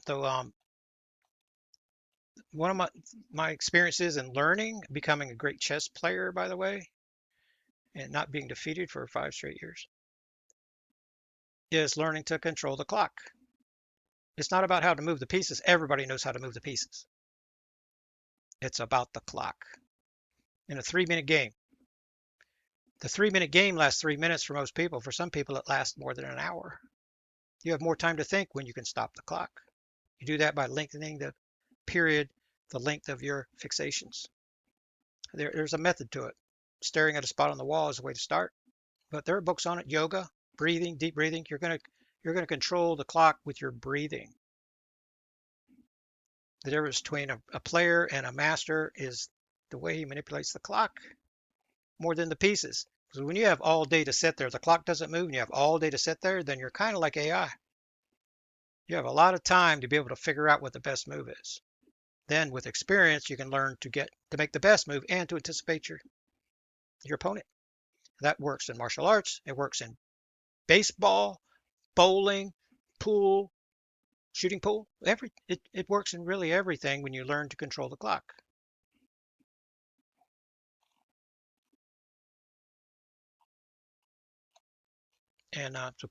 So one of my experiences in learning, becoming a great chess player, by the way, and not being defeated for 5 straight years, is learning to control the clock. It's not about how to move the pieces. Everybody knows how to move the pieces. It's about the clock. In a 3-minute game, the 3-minute game lasts 3 minutes for most people. For some people, it lasts more than an hour. You have more time to think when you can stop the clock. You do that by lengthening the period, the length of your fixations. There's a method to it. Staring at a spot on the wall is a way to start, but there are books on it. Yoga, breathing, deep breathing. You're gonna control the clock with your breathing. The difference between a player and a master is the way he manipulates the clock more than the pieces. Because when you have all day to sit there, the clock doesn't move, and you have all day to sit there, then you're kind of like AI. You have a lot of time to be able to figure out what the best move is. Then with experience, you can learn to make the best move and to anticipate your opponent. That works in martial arts. It works in baseball, bowling, pool, shooting pool. It works in really everything when you learn to control the clock. And so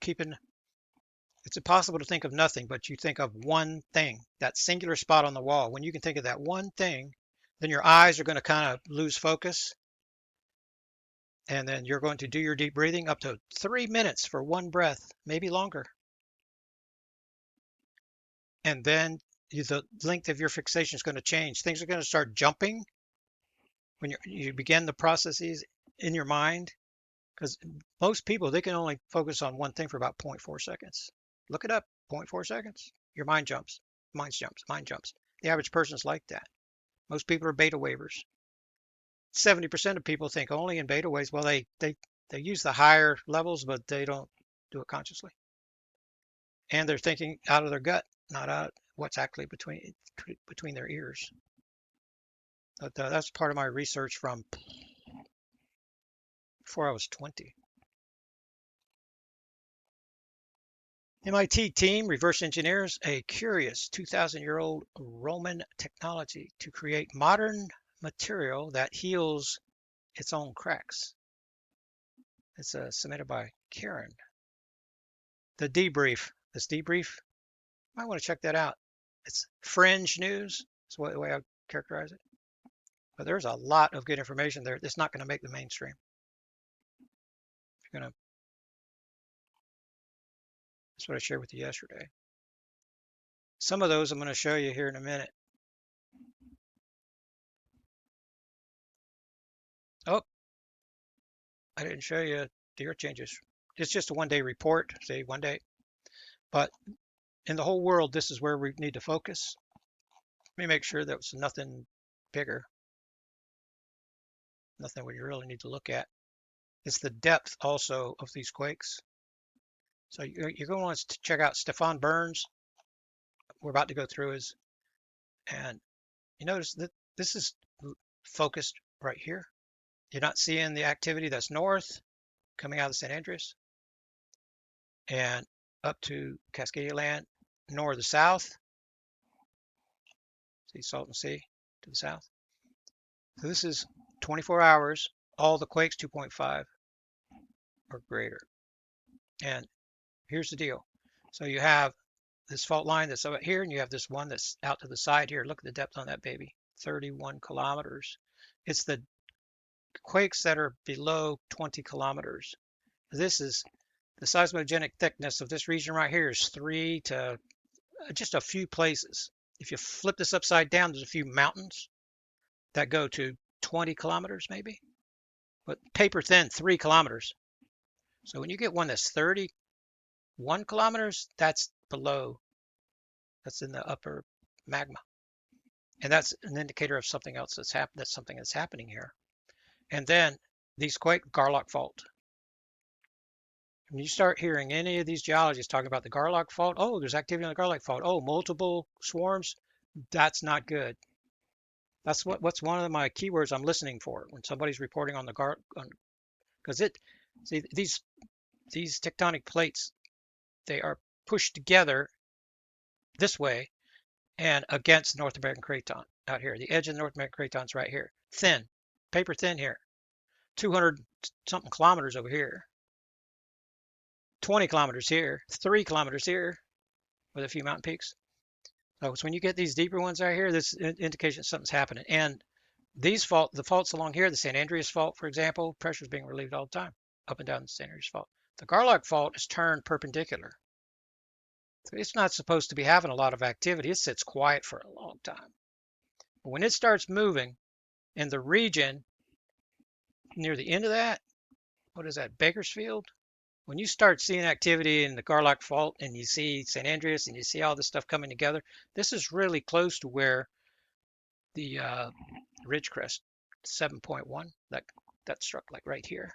it's impossible to think of nothing, but you think of one thing, that singular spot on the wall. When you can think of that one thing, then your eyes are going to kind of lose focus. And then you're going to do your deep breathing up to 3 minutes for one breath, maybe longer. And then the length of your fixation is going to change. Things are going to start jumping when you begin the processes in your mind. Because most people, they can only focus on one thing for about 0.4 seconds. Look it up, 0.4 seconds. Your mind jumps, mind jumps, mind jumps. The average person is like that. Most people are beta wavers. 70% of people think only in beta waves. Well, they use the higher levels, but they don't do it consciously. and they're thinking out of their gut, not out what's actually between their ears. But that's part of my research from before I was 20. MIT team reverse engineers a curious 2,000-year-old Roman technology to create modern material that heals its own cracks. It's submitted by Karen. The debrief. This debrief, I might want to check that out. It's fringe news. That's the way I characterize it. But there's a lot of good information there. It's not going to make the mainstream. You're gonna. That's what I shared with you yesterday. Some of those I'm going to show you here in a minute. Oh, I didn't show you the earth changes. It's just a one-day report, say one day. But in the whole world, this is where we need to focus. Let me make sure that it's nothing bigger, nothing we really need to look at. It's the depth also of these quakes. So you're going to want to check out Stefan Burns. We're about to go through his, and you notice that this is focused right here. You're not seeing the activity that's north coming out of St. Andreas and up to Cascadia Land, nor the south. See Salton Sea to the south. So this is 24 hours, all the quakes 2.5 or greater. And here's the deal. So you have this fault line that's over here, and you have this one that's out to the side here. Look at the depth on that baby, 31 kilometers. It's the quakes that are below 20 kilometers. This is the seismogenic thickness of this region right here is 3 to just a few places. If you flip this upside down, there's a few mountains that go to 20 kilometers maybe, but paper thin 3 kilometers. So when you get one that's 31 kilometers, that's below, that's in the upper magma. And that's an indicator of something else that's happened. That's something that's happening here. And then these quake Garlock fault. When you start hearing any of these geologists talking about the Garlock fault, oh, there's activity on the Garlock fault. Oh, multiple swarms. That's not good. That's what's one of my keywords I'm listening for when somebody's reporting on the because these tectonic plates, they are pushed together this way and against North American Craton out here. The edge of the North American Craton is right here. Thin, paper thin here. 200 something kilometers over here. 20 kilometers here. 3 kilometers here with a few mountain peaks. So when you get these deeper ones right here, this indication something's happening. And the faults along here, the St. Andreas fault, for example, pressure is being relieved all the time, up and down the St. Andreas fault. The Garlock fault is turned perpendicular. So it's not supposed to be having a lot of activity. It sits quiet for a long time. But when it starts moving in the region near the end of that, what is that, Bakersfield? When you start seeing activity in the Garlock fault and you see St. Andreas and you see all this stuff coming together, this is really close to where the Ridgecrest 7.1 that struck like right here.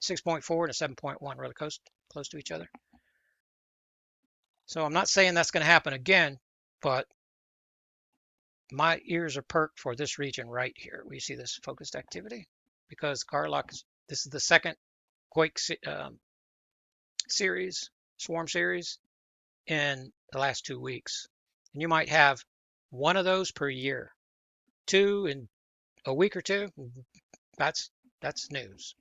6.4 and a 7.1 really close to each other. So I'm not saying that's going to happen again, but my ears are perked for this region right here. We see this focused activity because Garlock this is the second quake series, swarm series in the last 2 weeks. And you might have one of those per year. 2 in a week or 2, that's news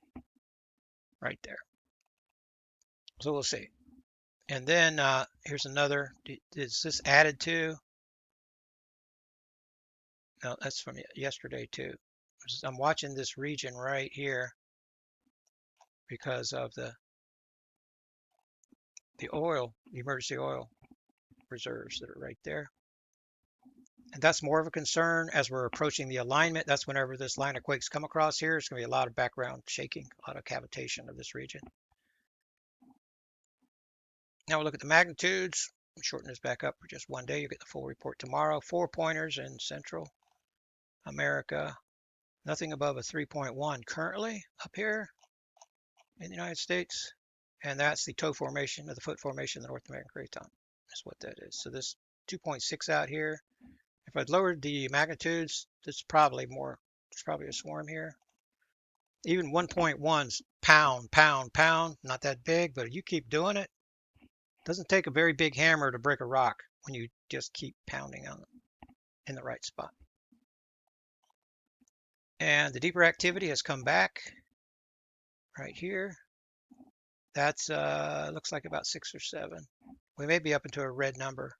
right there. So we'll see. And then here's another. Is this added to? No, that's from yesterday too. I'm watching this region right here because of the oil, the emergency oil reserves that are right there. And that's more of a concern as we're approaching the alignment. That's whenever this line of quakes come across here, it's going to be a lot of background shaking, a lot of cavitation of this region. Now we'll look at the magnitudes. Shorten this back up for just one day. You'll get the full report tomorrow. 4 pointers in Central America. Nothing above a 3.1 currently up here in the United States. And that's the toe formation of the foot formation of the North American Craton. is what that is. So this 2.6 out here, if I'd lowered the magnitudes, there's probably more. There's probably a swarm here. Even 1.1's pound, pound, pound, not that big, but you keep doing it. Doesn't take a very big hammer to break a rock when you just keep pounding on it in the right spot. And the deeper activity has come back right here. That's looks like about 6 or 7. We may be up into a red number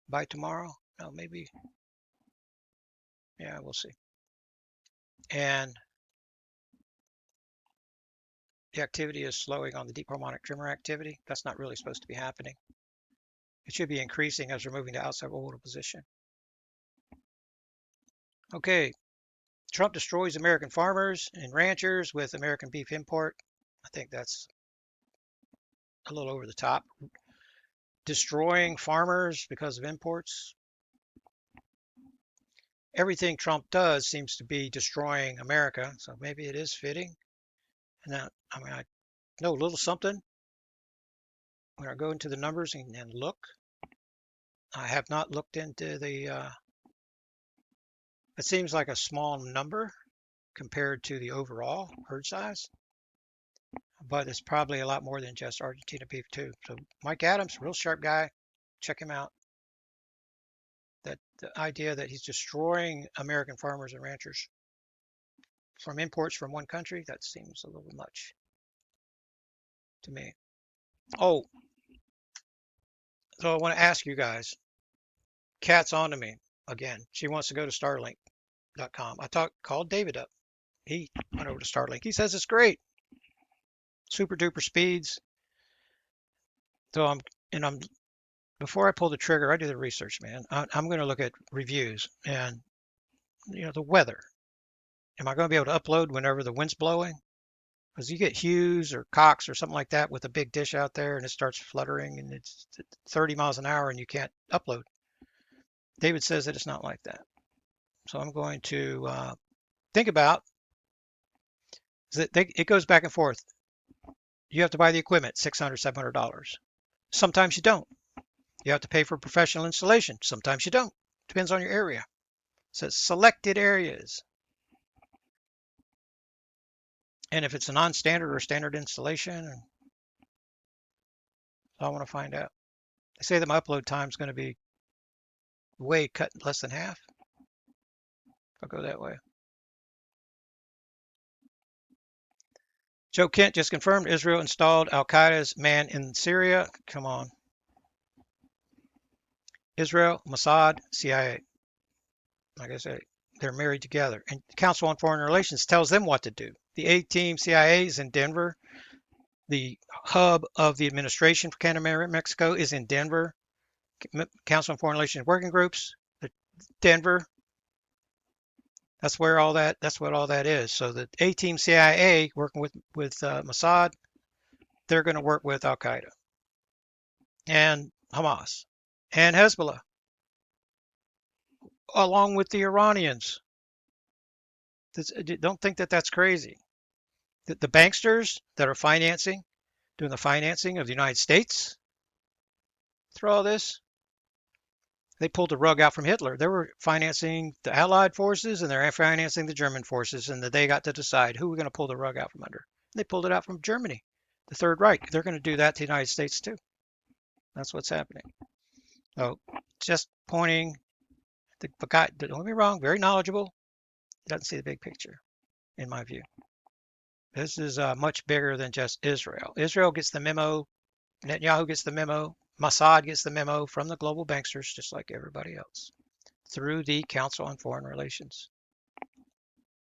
by tomorrow. No, maybe. Yeah, we'll see. And the activity is slowing on the deep harmonic tremor activity. That's not really supposed to be happening. It should be increasing as we're moving to outside orbital position. Okay, Trump destroys American farmers and ranchers with American beef import. I think that's a little over the top. Destroying farmers because of imports. Everything Trump does seems to be destroying America, so maybe it is fitting. And that, I mean, I know a little something when I go into the numbers and look. I have not looked into the, it seems like a small number compared to the overall herd size, but it's probably a lot more than just Argentina beef too. So Mike Adams, real sharp guy, check him out. That the idea that he's destroying American farmers and ranchers from imports from one country, that seems a little much to me. Oh, so I want to ask you guys, Kat's on to me again. She wants to go to Starlink.com. Called David up. He went over to Starlink. He says it's great. Super duper speeds. So I'm before I pull the trigger, I do the research, man. I'm going to look at reviews and the weather. Am I going to be able to upload whenever the wind's blowing? Because you get Hughes or Cox or something like that with a big dish out there and it starts fluttering and it's 30 miles an hour and you can't upload. David says that it's not like that. So I'm going to think about that. It goes back and forth. You have to buy the equipment, $600, $700. Sometimes you don't. You have to pay for professional installation. Sometimes you don't. Depends on your area. It says selected areas. And if it's a non-standard or standard installation, I want to find out. They say that my upload time is going to be way cut less than half. I'll go that way. Joe Kent just confirmed Israel installed Al-Qaeda's man in Syria. Come on. Israel, Mossad, CIA. Like I said, they're married together. And the Council on Foreign Relations tells them what to do. The A-Team CIA is in Denver. The hub of the administration for Canada and Mexico is in Denver. Council on Foreign Relations working groups, Denver. That's what all that is. So the A-Team CIA working with Mossad, they're going to work with Al-Qaeda and Hamas and Hezbollah, along with the Iranians. Don't think that that's crazy. The banksters that are doing the financing of the United States through all this, they pulled the rug out from Hitler. They were financing the Allied forces and they're financing the German forces, and that they got to decide who we're going to pull the rug out from under. They pulled it out from Germany, the Third Reich. They're going to do that to the United States too. That's what's happening. So just pointing, the guy, don't get me wrong, very knowledgeable, doesn't see the big picture, in my view. This is much bigger than just Israel. Israel gets the memo, Netanyahu gets the memo, Mossad gets the memo from the global banksters, just like everybody else, through the Council on Foreign Relations.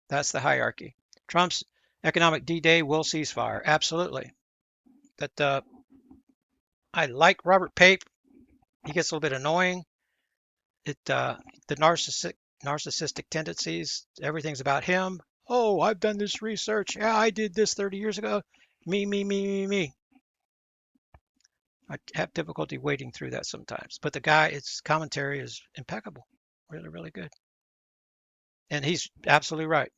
That's the hierarchy. Trump's economic D-Day will ceasefire. Absolutely. But I like Robert Pape. He gets a little bit annoying. The narcissistic tendencies, everything's about him. Oh, I've done this research. Yeah, I did this 30 years ago. Me, me, me, me, me. I have difficulty wading through that sometimes. But the guy, its commentary is impeccable. Really, really good. And he's absolutely right.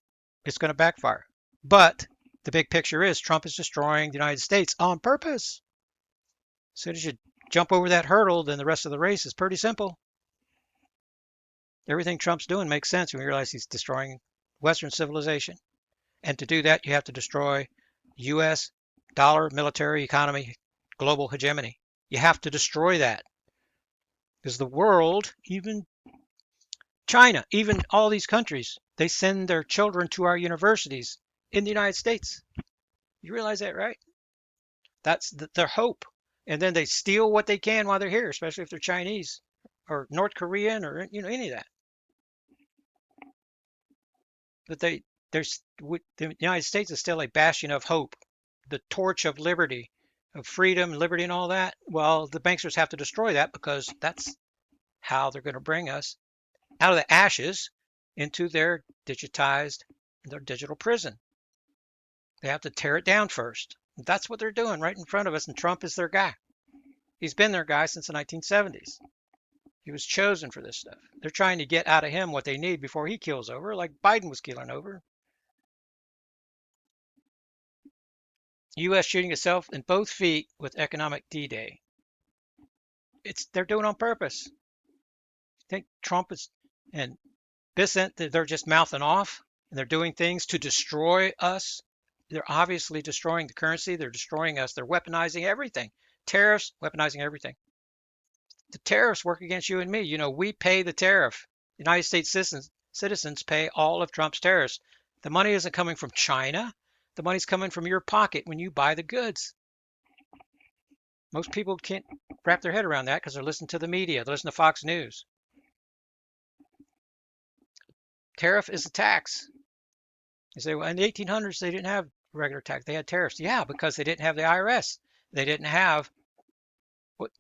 It's going to backfire. But the big picture is Trump is destroying the United States on purpose. As soon as you jump over that hurdle, then the rest of the race is pretty simple. Everything Trump's doing makes sense when you realize he's destroying Western civilization. And to do that, you have to destroy U.S. dollar, military, economy, global hegemony. You have to destroy that. Because the world, even China, even all these countries, they send their children to our universities in the United States. You realize that, right? That's their hope. And then they steal what they can while they're here, especially if they're Chinese or North Korean or any of that. But the United States is still a bastion of hope, the torch of liberty, of freedom, liberty, and all that. Well, the banksters have to destroy that because that's how they're going to bring us out of the ashes into their digital prison. They have to tear it down first. That's what they're doing right in front of us, and Trump is their guy. He's been their guy since the 1970s. He was chosen for this stuff. They're trying to get out of him what they need before he keels over, like Biden was keeling over. U.S. shooting itself in both feet with economic D-Day. They're doing it on purpose. I think Trump and Bissett, they're just mouthing off, and they're doing things to destroy us. They're obviously destroying the currency. They're destroying us. They're weaponizing everything. Tariffs, weaponizing everything. The tariffs work against you and me. We pay the tariff. United States citizens pay all of Trump's tariffs. The money isn't coming from China. The money's coming from your pocket when you buy the goods. Most people can't wrap their head around that because they're listening to the media. They listen to Fox News. Tariff is a tax. You say, well, in the 1800s, they didn't have regular tax. They had tariffs. Yeah, because they didn't have the IRS. They didn't have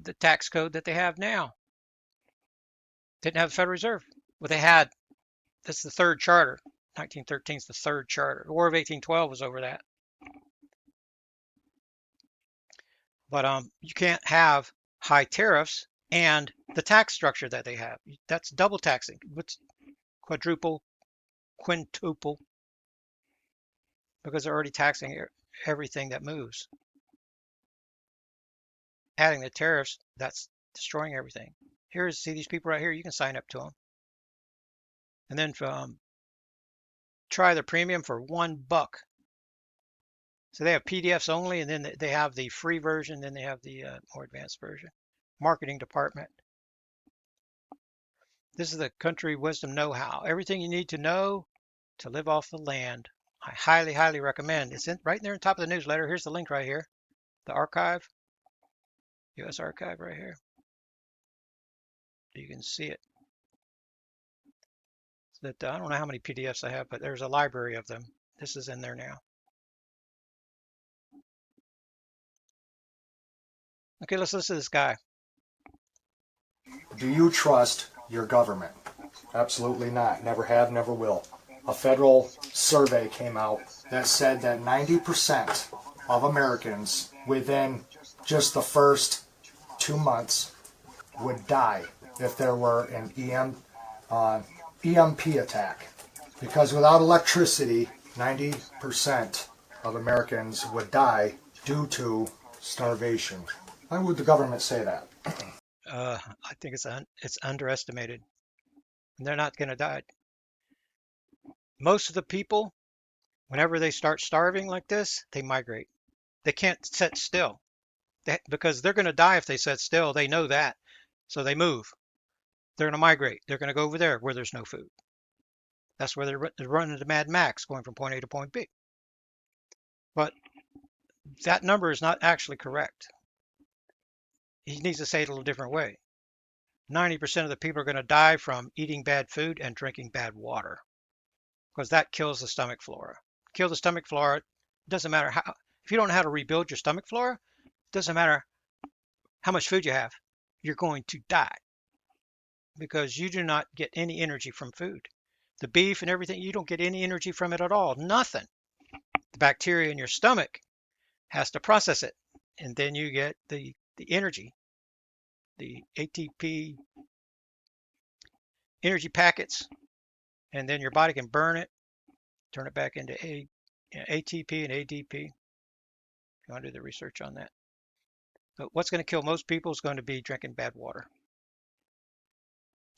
the tax code that they have now. Didn't have the Federal Reserve. Well, they had, that's the third charter. 1913 is the third charter. The War of 1812 was over that. But you can't have high tariffs and the tax structure that they have. That's double taxing. What's quadruple, quintuple? Because they're already taxing everything that moves. Adding the tariffs, that's destroying everything. See these people right here. You can sign up to them. And then try the premium for $1. So they have PDFs only, and then they have the free version, then they have the more advanced version. Marketing department. This is the country wisdom know-how. Everything you need to know to live off the land. I highly, highly recommend. It's right there on top of the newsletter. Here's the link right here. The archive, U.S. archive right here. You can see it. I don't know how many PDFs I have, but there's a library of them. This is in there now. Okay, let's listen to this guy. Do you trust your government? Absolutely not. Never have, never will. A federal survey came out that said that 90% of Americans within just the first 2 months would die if there were an EMP attack. Because without electricity, 90% of Americans would die due to starvation. Why would the government say that? I think it's underestimated. They're not going to die. Most of the people, whenever they start starving like this, they migrate. They can't sit still because they're going to die if they sit still. They know that. So they move. They're going to migrate. They're going to go over there where there's no food. That's where they're running to Mad Max, going from point A to point B. But that number is not actually correct. He needs to say it a little different way. 90% of the people are going to die from eating bad food and drinking bad water, because that kills the stomach flora. Kill the stomach flora. It doesn't matter how. If you don't know how to rebuild your stomach flora, it doesn't matter how much food you have. You're going to die because you do not get any energy from food. The beef and everything, you don't get any energy from it at all. Nothing. The bacteria in your stomach has to process it, and then you get the energy, the ATP energy packets, and then your body can burn it, turn it back into ATP and ADP. You want to do the research on that. But what's going to kill most people is going to be drinking bad water.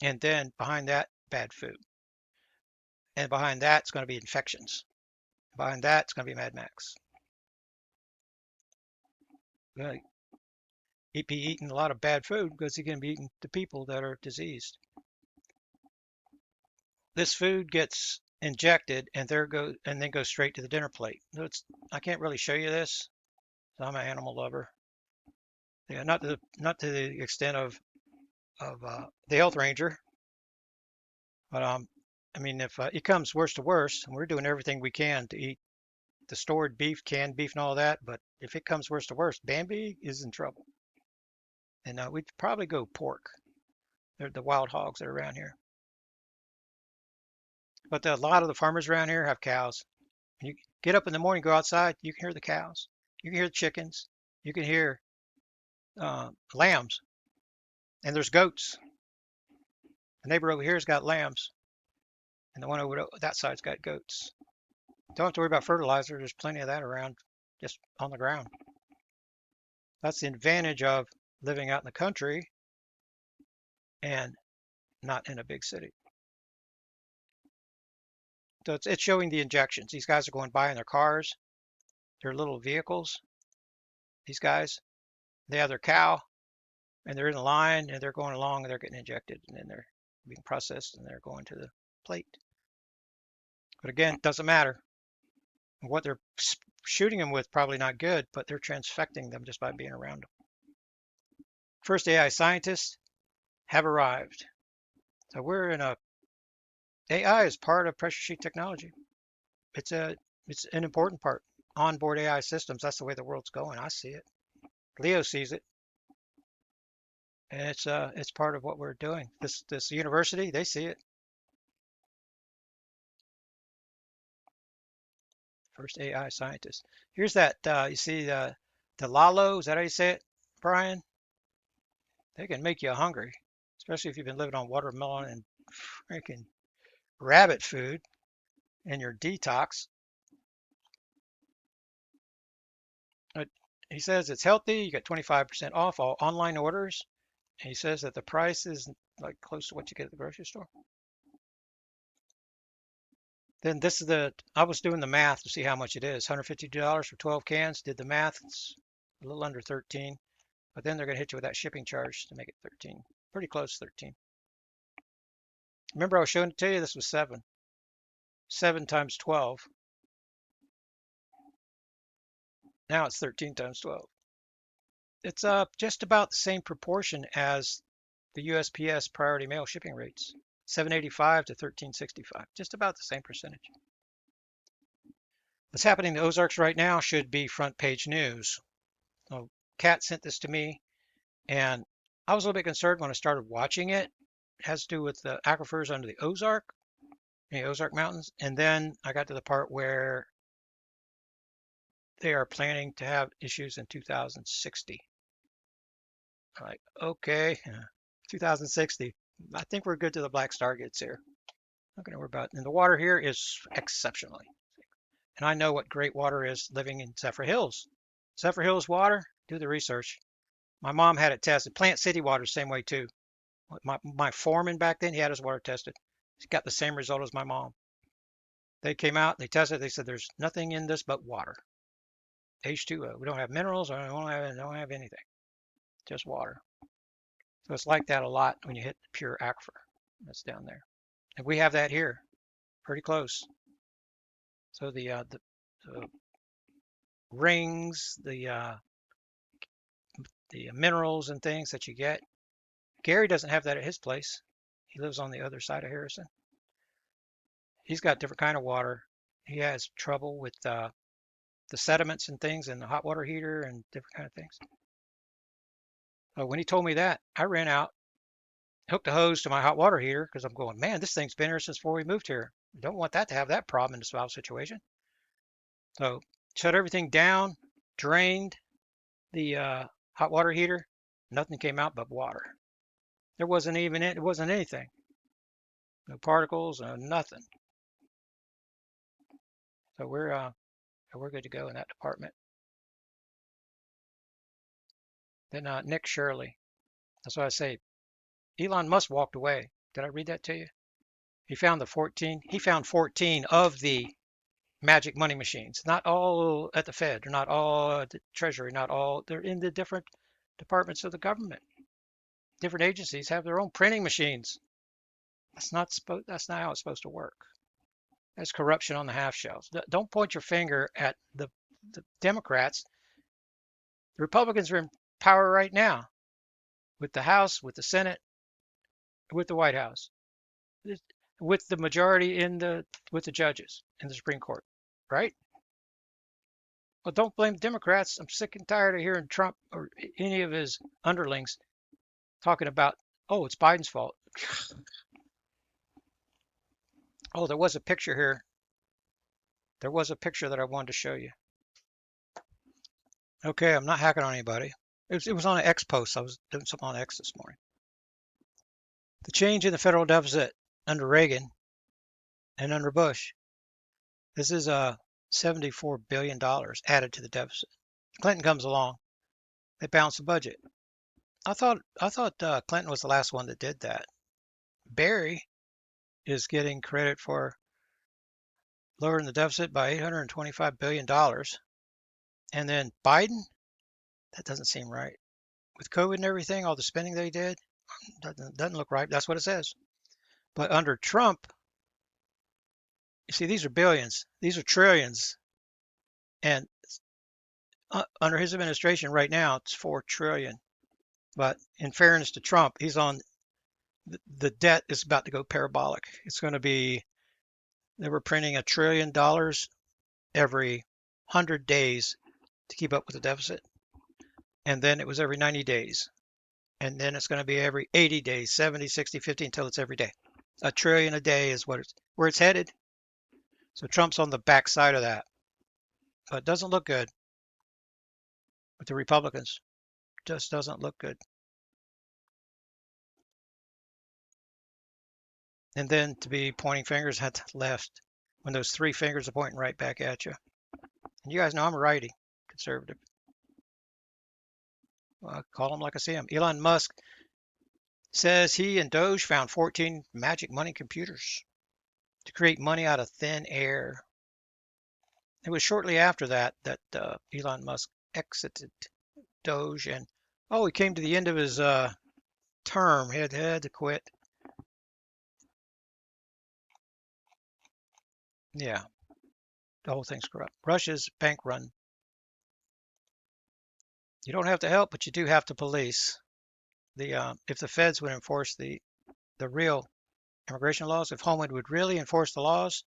And then behind that, bad food. And behind that, it's going to be infections. Behind that, it's going to be Mad Max. You're going to be eating a lot of bad food because you're going to be eating the people that are diseased. This food gets injected and then goes straight to the dinner plate. So I can't really show you this. I'm an animal lover. Yeah, not to the extent of the health ranger, but I mean, if it comes worst to worst, and we're doing everything we can to eat the stored beef, canned beef, and all that, but if it comes worst to worst, Bambi is in trouble, and we'd probably go pork. They're the wild hogs that are around here. But a lot of the farmers around here have cows. You get up in the morning, go outside, you can hear the cows, you can hear the chickens, you can hear lambs, and there's goats. The neighbor over here's got lambs, and the one over that side's got goats. Don't have to worry about fertilizer. There's plenty of that around just on the ground. That's the advantage of living out in the country and not in a big city. So it's showing the injections. These guys are going by in their cars, their little vehicles. These guys, they have their cow and they're in a line and they're going along and they're getting injected and then they're being processed and they're going to the plate. But again, it doesn't matter. What they're shooting them with probably not good, but they're transfecting them just by being around them. First AI scientists have arrived. So we're in a AI is part of pressure sheet technology. It's a it's an important part. Onboard AI systems, that's the way the world's going. I see it. Leo sees it. And it's part of what we're doing. This university, they see it. First AI scientist. Here's that you see the Lalo, is that how you say it, Brian? They can make you hungry, especially if you've been living on watermelon and freaking rabbit food in your detox. But he says it's healthy. You get 25% off all online orders. And he says that the price is like close to what you get at the grocery store. Then this is I was doing the math to see how much it is. $152 for 12 cans. Did the math. It's a little under 13. But then they're going to hit you with that shipping charge to make it 13. Pretty close to 13. Remember I was showing it to you? This was 7. 7 times 12. Now it's 13 times 12. It's just about the same proportion as the USPS priority mail shipping rates. 785 to 1365. Just about the same percentage. What's happening in the Ozarks right now should be front page news. So Kat sent this to me, and I was a little bit concerned when I started watching it. It has to do with the aquifers under the Ozark Mountains, and then I got to the part where they are planning to have issues in 2060. I'm like, okay, 2060. I think we're good to the black star gets here. Not going to worry about it. And the water here is exceptionally. And I know what great water is living in Zephyr Hills. Zephyr Hills water, do the research. My mom had it tested. Plant City water, same way too. My foreman back then, he had his water tested. He got the same result as my mom. They came out, they tested, they said there's nothing in this but water. H2O. We don't have minerals, or don't have anything. Just water. So it's like that a lot when you hit the pure aquifer that's down there. And we have that here, pretty close. So the rings, the minerals and things that you get. Gary doesn't have that at his place. He lives on the other side of Harrison. He's got different kind of water. He has trouble with the sediments and things in the hot water heater and different kind of things. But when he told me that, I ran out, hooked a hose to my hot water heater because I'm going, man, this thing's been here since before we moved here. We don't want that to have that problem in this valve situation. So shut everything down, drained the hot water heater. Nothing came out but water. There wasn't even it wasn't anything. No particles, nothing. So we're good to go in that department. and Nick Shirley. That's why I say Elon Musk walked away. Did I read that to you? He found the 14. He found 14 of the magic money machines. Not all at the Fed. They're not all at the Treasury. Not all. They're in the different departments of the government. Different agencies have their own printing machines. That's not how it's supposed to work. That's corruption on the half shelves. Don't point your finger at the Democrats. The Republicans are in power right now with the House, with the Senate, with the White House, with the majority in the with the judges in the Supreme Court, right? Well, don't blame the Democrats. I'm sick and tired of hearing Trump or any of his underlings talking about, oh, it's Biden's fault. Oh, there was a picture here. There was a picture that I wanted to show you. Okay, I'm not hacking on anybody. It was on an X post. I was doing something on X this morning. The change in the federal deficit under Reagan and under Bush. This is $74 billion added to the deficit. Clinton comes along. They balance the budget. I thought Clinton was the last one that did that. Barry is getting credit for lowering the deficit by $825 billion. And then Biden, that doesn't seem right. With COVID and everything, all the spending they did, doesn't look right. That's what it says. But under Trump, you see, these are billions, these are trillions. And under his administration right now, it's 4 trillion. But in fairness to Trump, he's on the debt is about to go parabolic. It's going to be, they were printing $1 trillion every 100 days to keep up with the deficit. And then it was every 90 days. And then it's going to be every 80 days, 70, 60, 50 until it's every day. $1 trillion a day is where it's headed. So Trump's on the backside of that. But it doesn't look good with the Republicans. Just doesn't look good. And then to be pointing fingers at the left when those 3 fingers are pointing right back at you. And you guys know I'm a righty, conservative. Well, I call them like I see them. Elon Musk says he and Doge found 14 magic money computers to create money out of thin air. It was shortly after that Elon Musk exited Doge, and he came to the end of his term. He had to quit. Yeah, the whole thing's corrupt. Russia's bank run. You don't have to help, but you do have to police. If the feds would enforce the real immigration laws, if Homeland would really enforce the laws,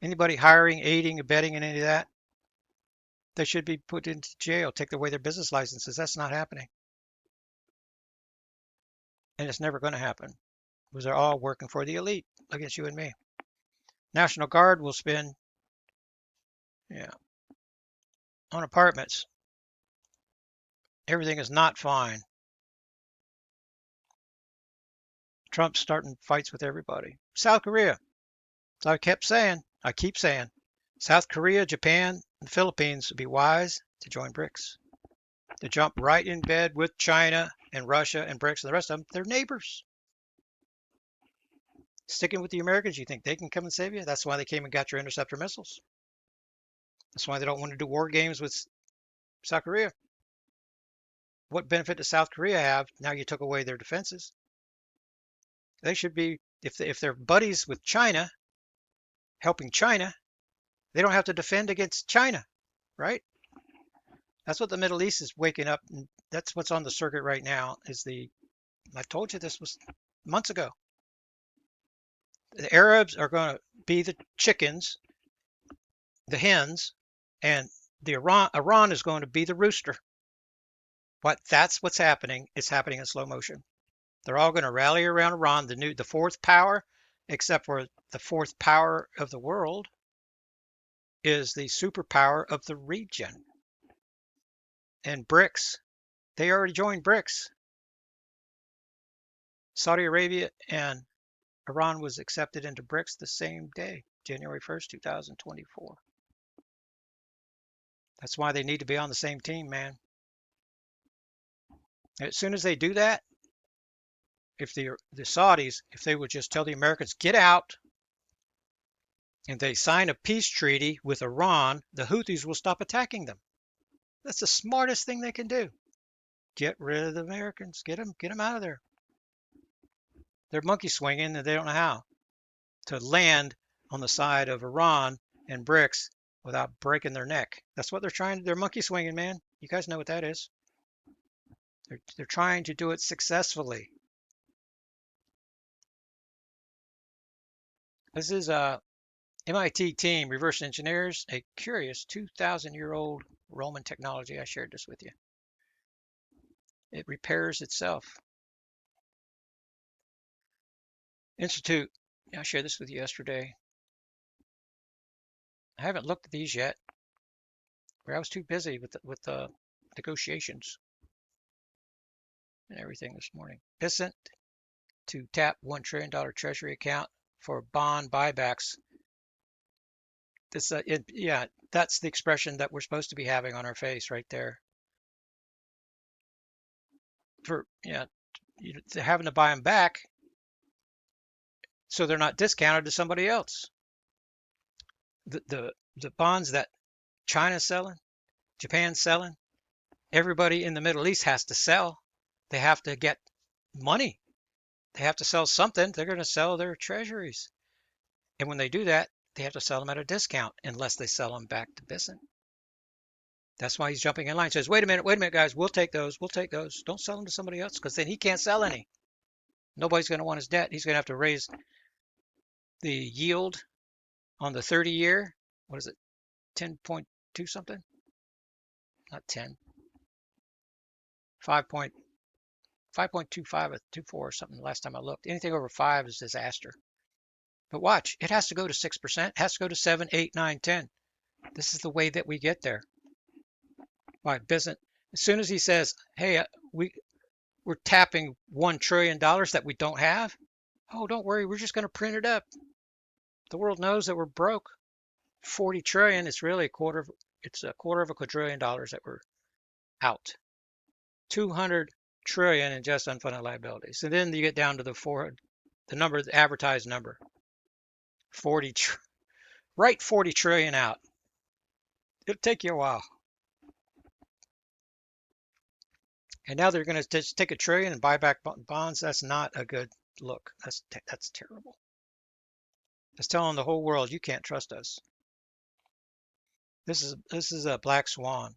anybody hiring, aiding, abetting in any of that, they should be put into jail, take away their business licenses. That's not happening. And it's never going to happen because they're all working for the elite against you and me. National Guard will spend, yeah, on apartments. Everything is not fine. Trump's starting fights with everybody. South Korea. So I keep saying, South Korea, Japan, and the Philippines would be wise to join BRICS. To jump right in bed with China and Russia and BRICS and the rest of them, they're neighbors. Sticking with the Americans, you think they can come and save you? That's why they came and got your interceptor missiles. That's why they don't want to do war games with South Korea. What benefit does South Korea have now you took away their defenses? They should be, if they're buddies with China, helping China, they don't have to defend against China, right? That's what the Middle East is waking up. And that's what's on the circuit right now I told you this was months ago. The Arabs are going to be the chickens, the hens, and Iran is going to be the rooster. That's what's happening. It's happening in slow motion. They're all going to rally around Iran, the fourth power, except for the fourth power of the world is the superpower of the region. And BRICS, they already joined BRICS. Saudi Arabia and Iran was accepted into BRICS the same day, January 1st, 2024. That's why they need to be on the same team, man. As soon as they do that, if the Saudis, if they would just tell the Americans, get out, and they sign a peace treaty with Iran, the Houthis will stop attacking them. That's the smartest thing they can do. Get rid of the Americans. Get them out of there. They're monkey swinging and they don't know how to land on the side of Iran and BRICS without breaking their neck. That's what they're trying to. They're monkey swinging, man. You guys know what that is. They're trying to do it successfully. This is a MIT team, reverse engineers, a curious 2,000-year-old Roman technology. I shared this with you. It repairs itself. Institute. I shared this with you yesterday. I haven't looked at these yet. I was too busy with the negotiations and everything this morning. Isn't to tap $1 trillion Treasury account for bond buybacks. Yeah, that's the expression that we're supposed to be having on our face right there. For having to buy them back so they're not discounted to somebody else. The bonds that China's selling, Japan's selling, everybody in the Middle East has to sell. They have to get money. They have to sell something. They're going to sell their treasuries. And when they do that, they have to sell them at a discount unless they sell them back to Bissett. That's why he's jumping in line. Says, wait a minute, guys, we'll take those. We'll take those. Don't sell them to somebody else because then he can't sell any. Nobody's going to want his debt. He's going to have to raise the yield on the 30-year. What is it? 10.2 something? Not 10. 5.25 or 24 or something last time I looked. Anything over 5 is disaster. But watch, it has to go to 6%. It has to go to 7, 8, 9, 10. This is the way that we get there. Why business? As soon as he says, "Hey, we're tapping $1 trillion that we don't have," oh, don't worry, we're just going to print it up. The world knows that we're broke. 40 trillion is really a quarter of a quadrillion dollars that we're out. 200 trillion in just unfunded liabilities, and then you get down to the number, the advertised number. 40. Write 40 trillion out. It'll take you a while. And now they're going to just take $1 trillion and buy back bonds. That's not a good look. That's terrible. It's telling the whole world you can't trust us. This is a black swan.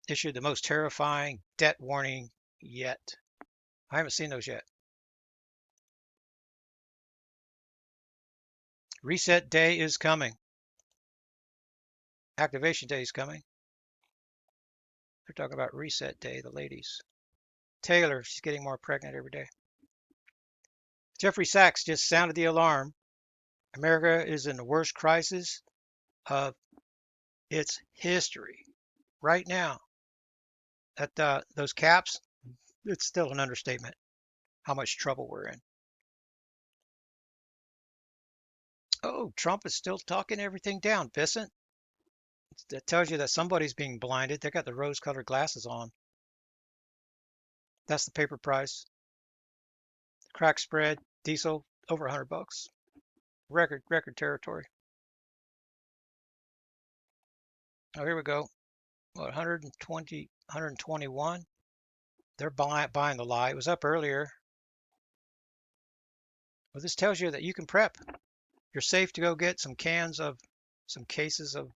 Issued the most terrifying debt warning yet. I haven't seen those yet. Reset day is coming. Activation day is coming. They're talking about reset day, the ladies. Taylor, she's getting more pregnant every day. Jeffrey Sachs just sounded the alarm. America is in the worst crisis of its history right now. At those caps, it's still an understatement how much trouble we're in. Oh, Trump is still talking everything down, Vincent. That tells you that somebody's being blinded. They got the rose-colored glasses on. That's the paper price. Crack spread, diesel over $100. Record territory. Oh, here we go. What, 120, 121? They're buying the lie. It was up earlier. Well, this tells you that you can prep. You're safe to go get some cases of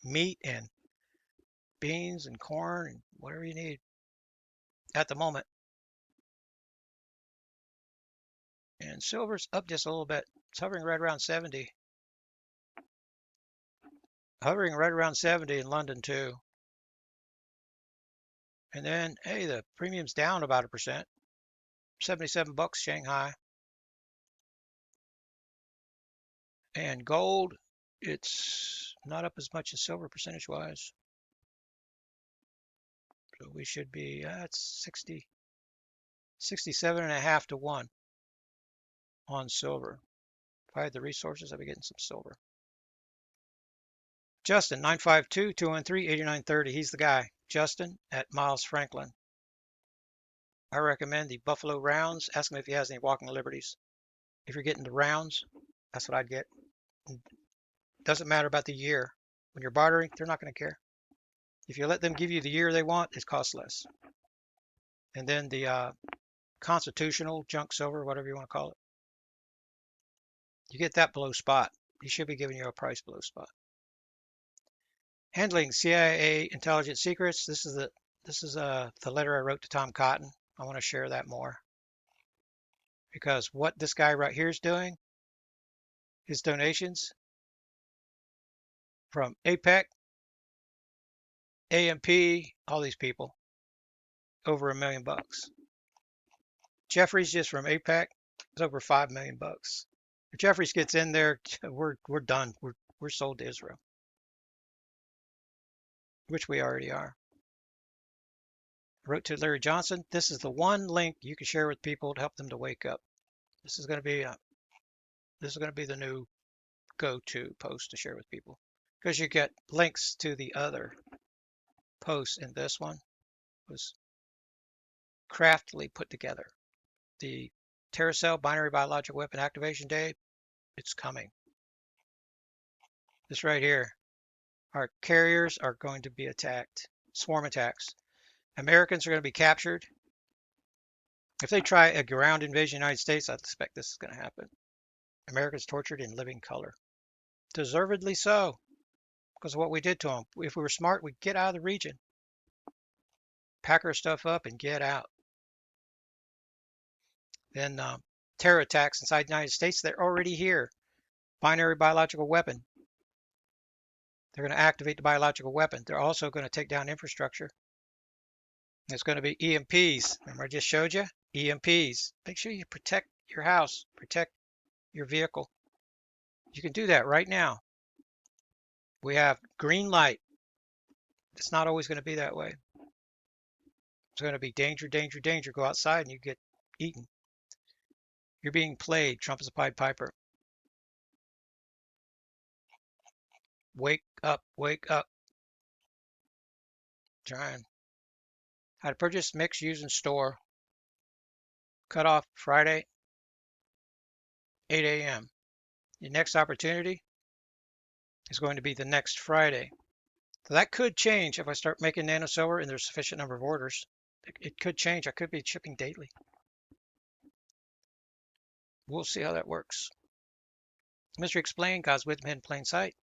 meat and beans and corn and whatever you need at the moment. And silver's up just a little bit. It's hovering right around 70. Hovering right around 70 in London too. And then, hey, the premium's down about 1%. $77 Shanghai. And gold, it's not up as much as silver percentage wise. So we should be at 67.5 to 1 on silver. If I had the resources, I'd be getting some silver. Justin, 952-213-8930. He's the guy. Justin at Miles Franklin. I recommend the Buffalo Rounds. Ask him if he has any walking liberties. If you're getting the rounds, that's what I'd get. It doesn't matter about the year. When you're bartering, they're not going to care. If you let them give you the year they want, it costs less. And then the constitutional junk silver, whatever you want to call it, you get that below spot. He should be giving you a price below spot. Handling CIA intelligence secrets. This is the letter I wrote to Tom Cotton. I want to share that more because what this guy right here is doing, his donations from APEC, AMP, all these people, over $1 million. Jeffries just from APEC is over $5 million. If Jeffries gets in there, we're done. We're sold to Israel, which we already are. I wrote to Larry Johnson. This is the one link you can share with people to help them to wake up. This is going to be the new go-to post to share with people because you get links to the other posts, and this one was craftily put together. The Terracell Binary Biological Weapon Activation Day, it's coming. This right here, our carriers are going to be attacked, swarm attacks. Americans are going to be captured. If they try a ground invasion of the United States, I expect this is going to happen. Americans tortured in living color. Deservedly so, because of what we did to them. If we were smart, we'd get out of the region, pack our stuff up, and get out. Then terror attacks inside the United States, they're already here. Binary biological weapon. They're going to activate the biological weapon. They're also going to take down infrastructure. It's going to be EMPs. Remember I just showed you? EMPs. Make sure you protect your house, protect your vehicle. You can do that right now. We have green light. It's not always going to be that way. It's going to be danger, danger, danger. Go outside and you get eaten. You're being played. Trump is a Pied Piper. Wake up, wake up. Trying. How to purchase, mix, use, and store. Cut off Friday, 8 a.m. Your next opportunity is going to be the next Friday. So that could change if I start making nano silver and there's a sufficient number of orders. It could change. I could be shipping daily. We'll see how that works. Mystery Explained, God's wisdom hidden in plain sight.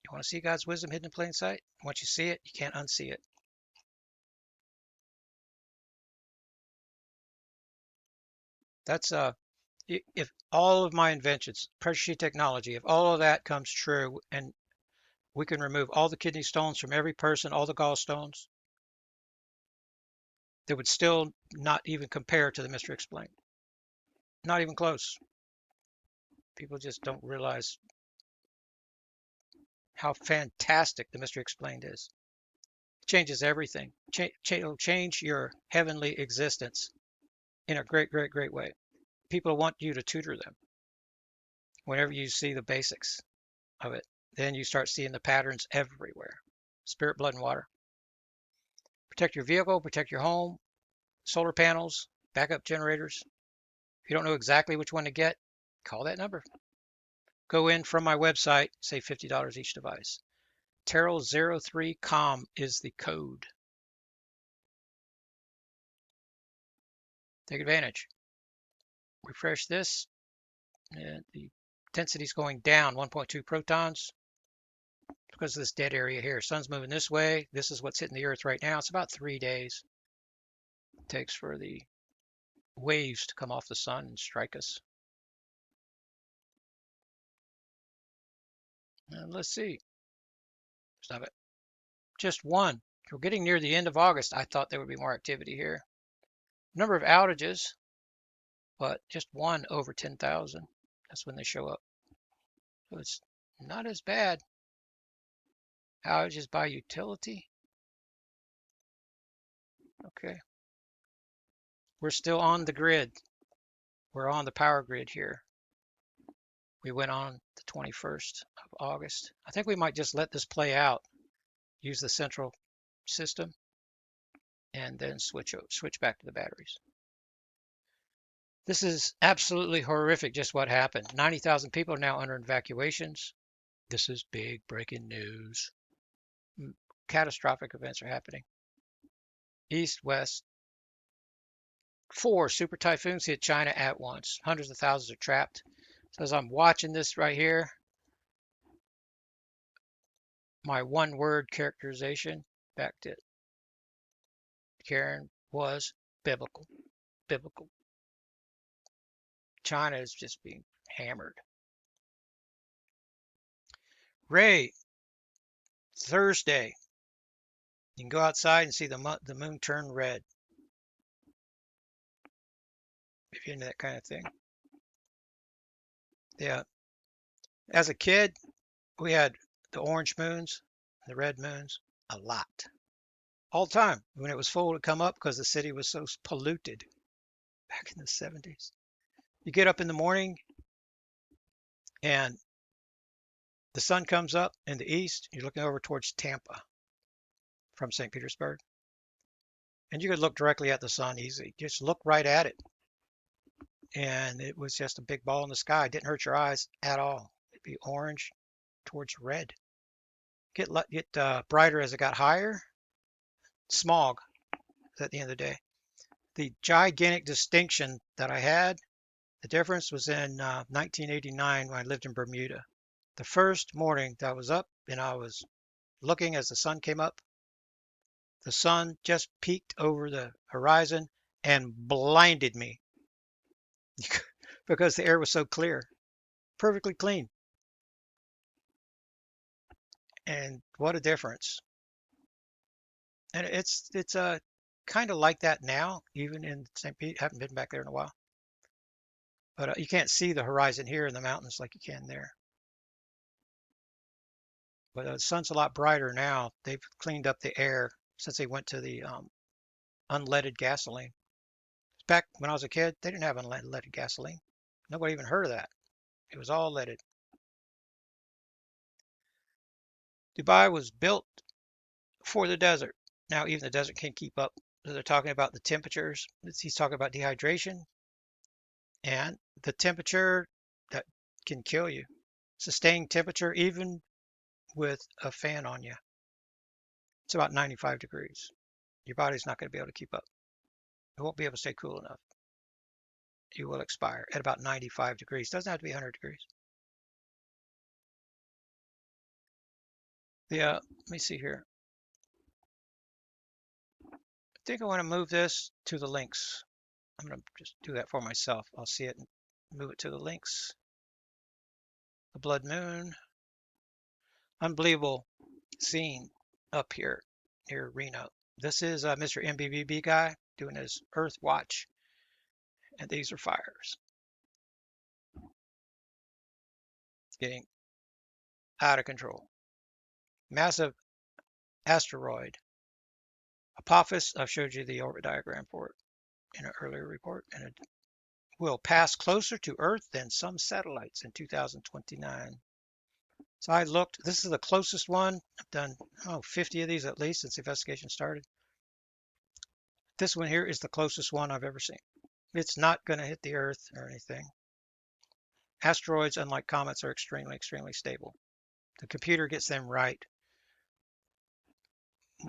You want to see God's wisdom hidden in plain sight? Once you see it, you can't unsee it. That's if all of my inventions, pressure sheet technology, if all of that comes true and we can remove all the kidney stones from every person, all the gallstones, they would still not even compare to the Mystery Explained. Not even close. People just don't realize how fantastic the Mystery Explained is. It changes everything. It'll change your heavenly existence in a great, great, great way. People want you to tutor them whenever you see the basics of it. Then you start seeing the patterns everywhere. Spirit, blood, and water. Protect your vehicle, protect your home, solar panels, backup generators. If you don't know exactly which one to get, call that number. Go in from my website, save $50 each device. Terrell03com is the code. Take advantage. Refresh this. And the density is going down 1.2 protons because of this dead area here. Sun's moving this way. This is what's hitting the earth right now. It's about 3 days it takes for the waves to come off the sun and strike us. And let's see. Stop it. Just one. We're getting near the end of August. I thought there would be more activity here. Number of outages, but just one over 10,000. That's when they show up. So it's not as bad. Outages by utility. Okay. We're still on the grid. We're on the power grid here. We went on the 21st of August. I think we might just let this play out, use the central system, and then switch back to the batteries. This is absolutely horrific, just what happened. 90,000 people are now under evacuations. This is big breaking news. Catastrophic events are happening. East, west. 4 super typhoons hit China at once. Hundreds of thousands are trapped. So as I'm watching this right here, my one-word characterization back to Karen was biblical. Biblical. China is just being hammered. Ray, Thursday, you can go outside and see the moon turn red, if you're into that kind of thing. Yeah. As a kid, we had the orange moons, the red moons, a lot. All the time. When it was full, it would come up because the city was so polluted back in the 70s. You get up in the morning and the sun comes up in the east. You're looking over towards Tampa from St. Petersburg. And you could look directly at the sun easily. Just look right at it. And it was just a big ball in the sky. It didn't hurt your eyes at all. It'd be orange towards red. Get brighter as it got higher. Smog at the end of the day. The gigantic distinction that I had, the difference was in 1989 when I lived in Bermuda. The first morning that I was up and I was looking as the sun came up, the sun just peeked over the horizon and blinded me because the air was so clear, perfectly clean. And what a difference. And it's kind of like that now, even in St. Pete. Haven't been back there in a while. But you can't see the horizon here in the mountains like you can there. But the sun's a lot brighter now. They've cleaned up the air since they went to the unleaded gasoline. Back when I was a kid, they didn't have unleaded gasoline. Nobody even heard of that. It was all leaded. Dubai was built for the desert. Now even the desert can't keep up. So they're talking about the temperatures. He's talking about dehydration and the temperature that can kill you. Sustained temperature, even with a fan on you. It's about 95 degrees. Your body's not going to be able to keep up. It won't be able to stay cool enough. You will expire at about 95 degrees. Doesn't have to be 100 degrees. Yeah, let me see here. I think I want to move this to the links. I'm going to just do that for myself. I'll see it and move it to the links. The blood moon. Unbelievable scene up here near Reno. This is Mr. MBBB guy doing his Earth Watch. And these are fires. Getting out of control. Massive asteroid. Apophis, I've showed you the orbit diagram for it in an earlier report, and it will pass closer to Earth than some satellites in 2029. So I looked, this is the closest one. I've done 50 of these at least since the investigation started. This one here is the closest one I've ever seen. It's not going to hit the Earth or anything. Asteroids, unlike comets, are extremely, extremely stable. The computer gets them right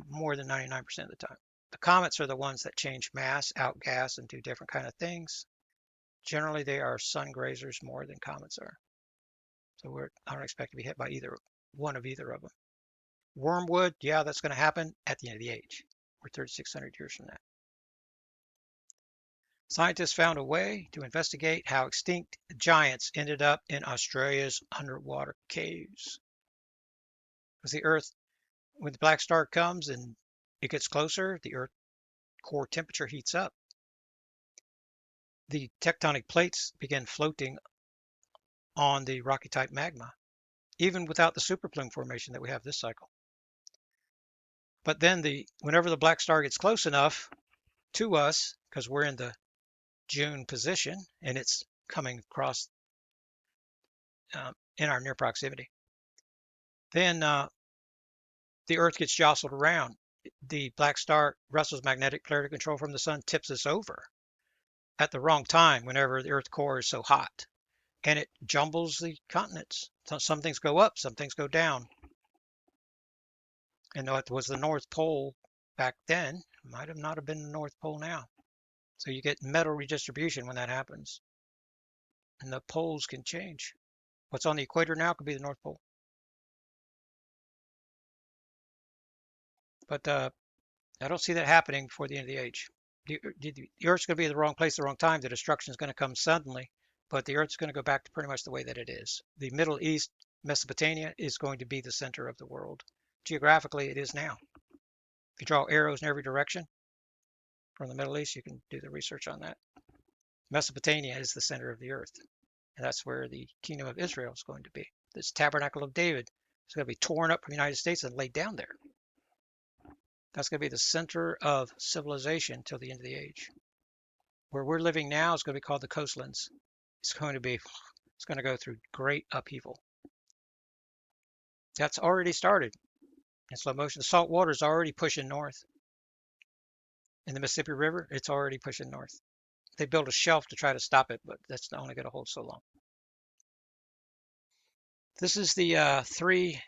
more than 99% of the time. The comets are the ones that change mass, outgas, and do different kind of things. Generally, they are sun grazers more than comets are. So I don't expect to be hit by either one of them. Wormwood, yeah, that's going to happen at the end of the age. We're 3,600 years from that. Scientists found a way to investigate how extinct giants ended up in Australia's underwater caves. Because the Earth, when the black star comes and it gets closer, the Earth core temperature heats up. The tectonic plates begin floating on the rocky type magma, even without the superplume formation that we have this cycle. But then whenever the black star gets close enough to us, because we're in the June position and it's coming across in our near proximity, then the Earth gets jostled around. the black star, Russell's magnetic polarity control from the sun, tips us over at the wrong time whenever the Earth core is so hot, and it jumbles the continents. So some things go up, some things go down. And what was the North Pole back then might have not have been the North Pole now. So you get metal redistribution when that happens, and the poles can change. What's on the equator now could be the North Pole. But I don't see that happening before the end of the age. The Earth's going to be in the wrong place at the wrong time. The destruction is going to come suddenly, but the Earth's going to go back to pretty much the way that it is. The Middle East, Mesopotamia, is going to be the center of the world. Geographically, it is now. If you draw arrows in every direction from the Middle East, you can do the research on that. Mesopotamia is the center of the Earth, and that's where the kingdom of Israel is going to be. This tabernacle of David is going to be torn up from the United States and laid down there. That's going to be the center of civilization till the end of the age. Where we're living now is going to be called the coastlands. It's going to go through great upheaval. That's already started in slow motion. The salt water is already pushing north. In the Mississippi River, it's already pushing north. They built a shelf to try to stop it, but that's only going to hold so long. This is the three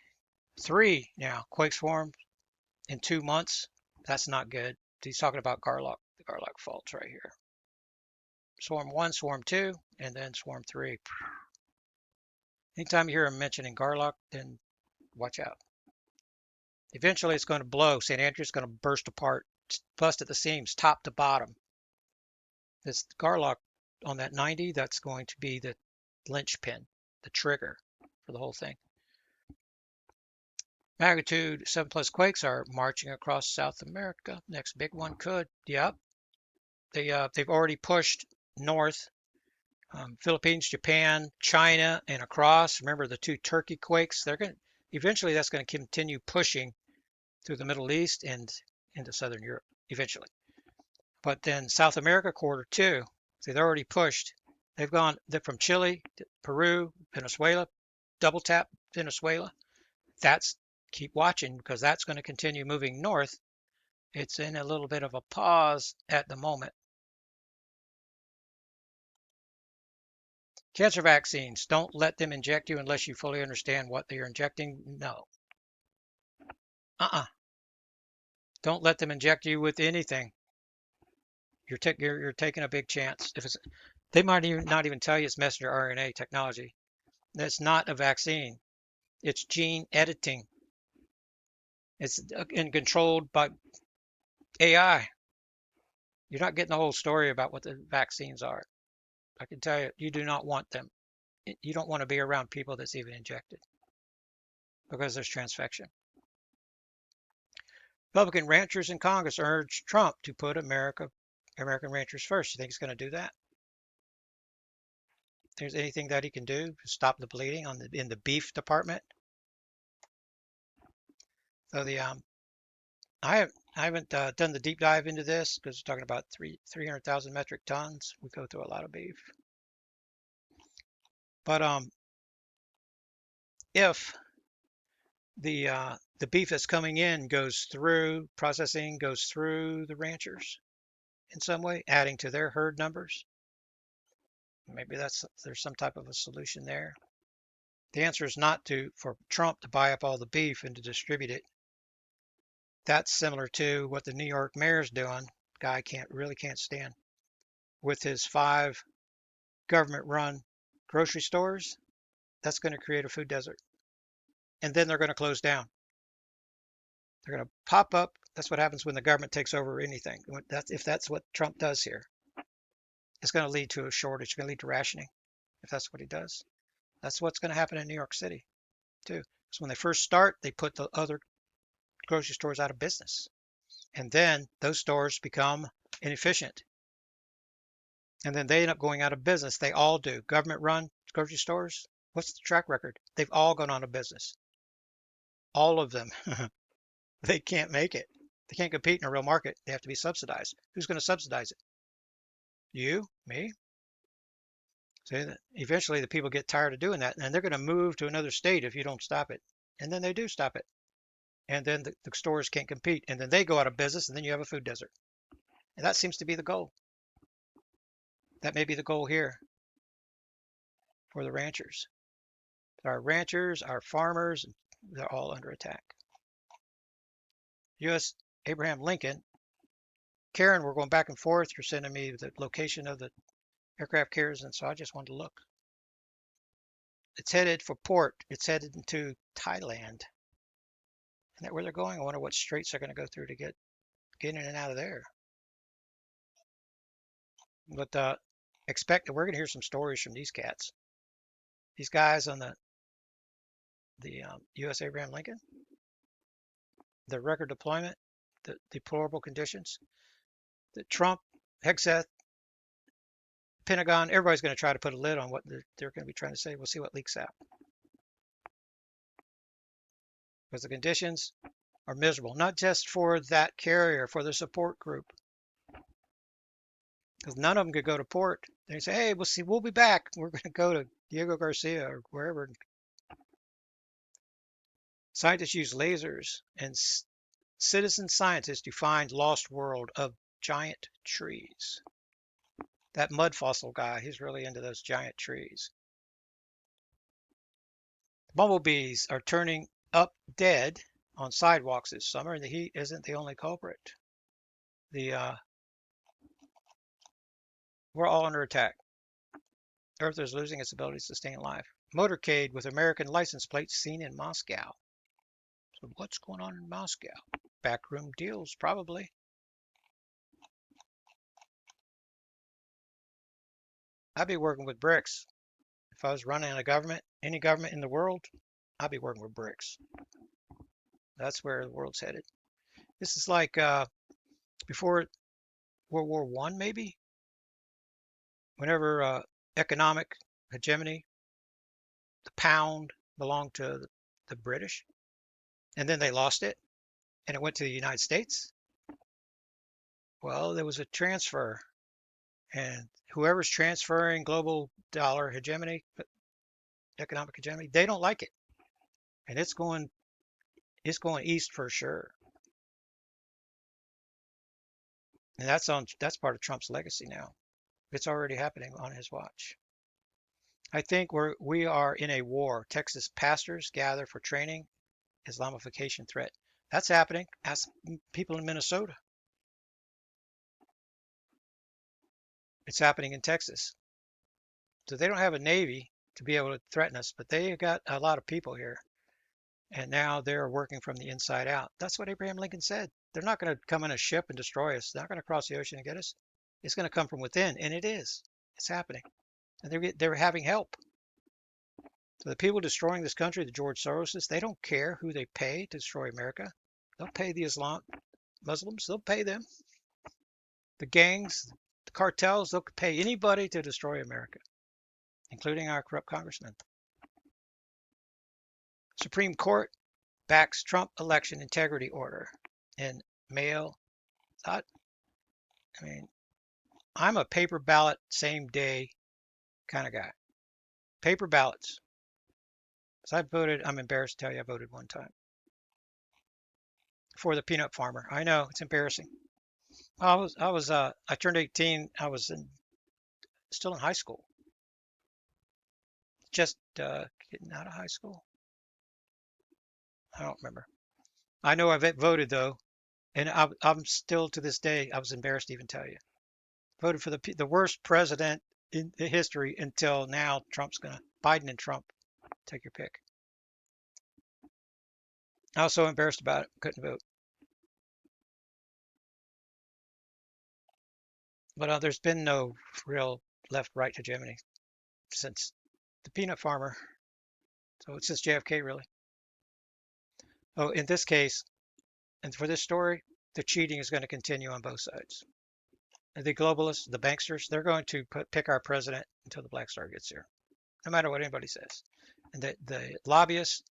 now quakes formed in 2 months. That's not good. He's talking about Garlock, the Garlock faults right here. Swarm 1, Swarm 2, and then Swarm 3. Anytime you hear him mentioning Garlock, then watch out. Eventually it's going to blow. St. Andrew's going to burst apart, bust at the seams, top to bottom. This Garlock on that 90, that's going to be the linchpin, the trigger for the whole thing. Magnitude 7 plus quakes are marching across South America. Next big one could. Yep. They've already pushed north. Philippines, Japan, China, and across. Remember the 2 Turkey quakes? Eventually that's going to continue pushing through the Middle East and into Southern Europe eventually. But then South America quarter 2, they've already pushed. They've gone from Chile, to Peru, Venezuela, double tap Venezuela. Keep watching because that's going to continue moving north. It's in a little bit of a pause at the moment. Cancer vaccines, don't let them inject you unless you fully understand what they are injecting. No. Don't let them inject you with anything. You're taking a big chance. They might not even tell you it's messenger RNA technology. That's not a vaccine. It's gene editing. It's controlled by AI. You're not getting the whole story about what the vaccines are. I can tell you, you do not want them. You don't want to be around people that's even injected because there's transfection. Republican ranchers in Congress urge Trump to put American ranchers first. You think he's going to do that? There's anything that he can do to stop the bleeding in the beef department? So I haven't done the deep dive into this because we're talking about 300,000 metric tons. We go through a lot of beef. But if the beef that's coming in goes through processing, goes through the ranchers in some way, adding to their herd numbers, maybe there's some type of a solution there. The answer is not for Trump to buy up all the beef and to distribute it. That's similar to what the New York mayor's doing. Guy really can't stand with his 5 government-run grocery stores. That's going to create a food desert, and then they're going to close down. They're going to pop up. That's what happens when the government takes over anything. If that's what Trump does here, it's going to lead to a shortage. It's going to lead to rationing if that's what he does. That's what's going to happen in New York City too. So when they first start, they put the other grocery stores out of business, and then those stores become inefficient, and then they end up going out of business. They all do. Government-run grocery stores. What's the track record? They've all gone out of business. All of them. They can't make it. They can't compete in a real market. They have to be subsidized. Who's going to subsidize it? You? Me? So eventually the people get tired of doing that, and they're going to move to another state if you don't stop it. And then they do stop it. and then the stores can't compete, and then they go out of business, and then you have a food desert. And that seems to be the goal. That may be the goal here for the ranchers. Our ranchers, our farmers, they're all under attack. U.S. Abraham Lincoln. Karen, we're going back and forth. You're sending me the location of the aircraft carriers, and so I just wanted to look. It's headed for port. It's headed into Thailand. Isn't that where they're going? I wonder what straits they're going to go through to get in and out of there. But expect that we're going to hear some stories from these cats. These guys on the U.S. Abraham Lincoln, the record deployment, the deplorable conditions, the Trump, Hegseth, Pentagon, everybody's going to try to put a lid on what they're going to be trying to say. We'll see what leaks out. Because the conditions are miserable, not just for that carrier, for the support group. Because none of them could go to port. They say, hey, we'll be back. We're going to go to Diego Garcia or wherever. Scientists use lasers and citizen scientists to find lost world of giant trees. That mud fossil guy, he's really into those giant trees. Bumblebees are turning up dead on sidewalks this summer, and the heat isn't the only culprit. We're all under attack. Earth is losing its ability to sustain life. Motorcade with American license plates seen in Moscow. So what's going on in Moscow? Backroom deals, probably. I'd be working with BRICS. If I was running a government, any government in the world, I'd be working with BRICS. That's where the world's headed. This is like before World War I, maybe, whenever economic hegemony, the pound belonged to the British, and then they lost it, and it went to the United States. Well, there was a transfer, and whoever's transferring global dollar hegemony, economic hegemony, they don't like it, and it's going east for sure. And that's part of Trump's legacy now. It's already happening on his watch. I think we are in a war. Texas pastors gather for training. Islamification threat. That's happening. Ask people in Minnesota. It's happening in Texas. So they don't have a navy to be able to threaten us, but they got a lot of people here. And now they're working from the inside out. That's what Abraham Lincoln said. They're not going to come in a ship and destroy us. They're not going to cross the ocean and get us. It's going to come from within, and it is. It's happening. And they're having help. So the people destroying this country, the George Soroses, they don't care who they pay to destroy America. They'll pay the Muslims. They'll pay them. The gangs, the cartels, they'll pay anybody to destroy America, including our corrupt congressmen. Supreme Court backs Trump election integrity order in mail. I mean, I'm a paper ballot same day kind of guy. Paper ballots. So I voted, I'm embarrassed to tell you I voted one time for the peanut farmer. I know, it's embarrassing. I turned 18. I was still in high school. Just getting out of high school. I don't remember. I know I voted though, and I'm still to this day. I was embarrassed to even tell you. Voted for the worst president in history until now. Biden and Trump. Take your pick. I was so embarrassed about it, couldn't vote. But there's been no real left-right hegemony since the peanut farmer. So it's just JFK really. Oh, in this case, and for this story, the cheating is going to continue on both sides. The globalists, the banksters, they're going to pick our president until the Black Star gets here, no matter what anybody says. And the lobbyists,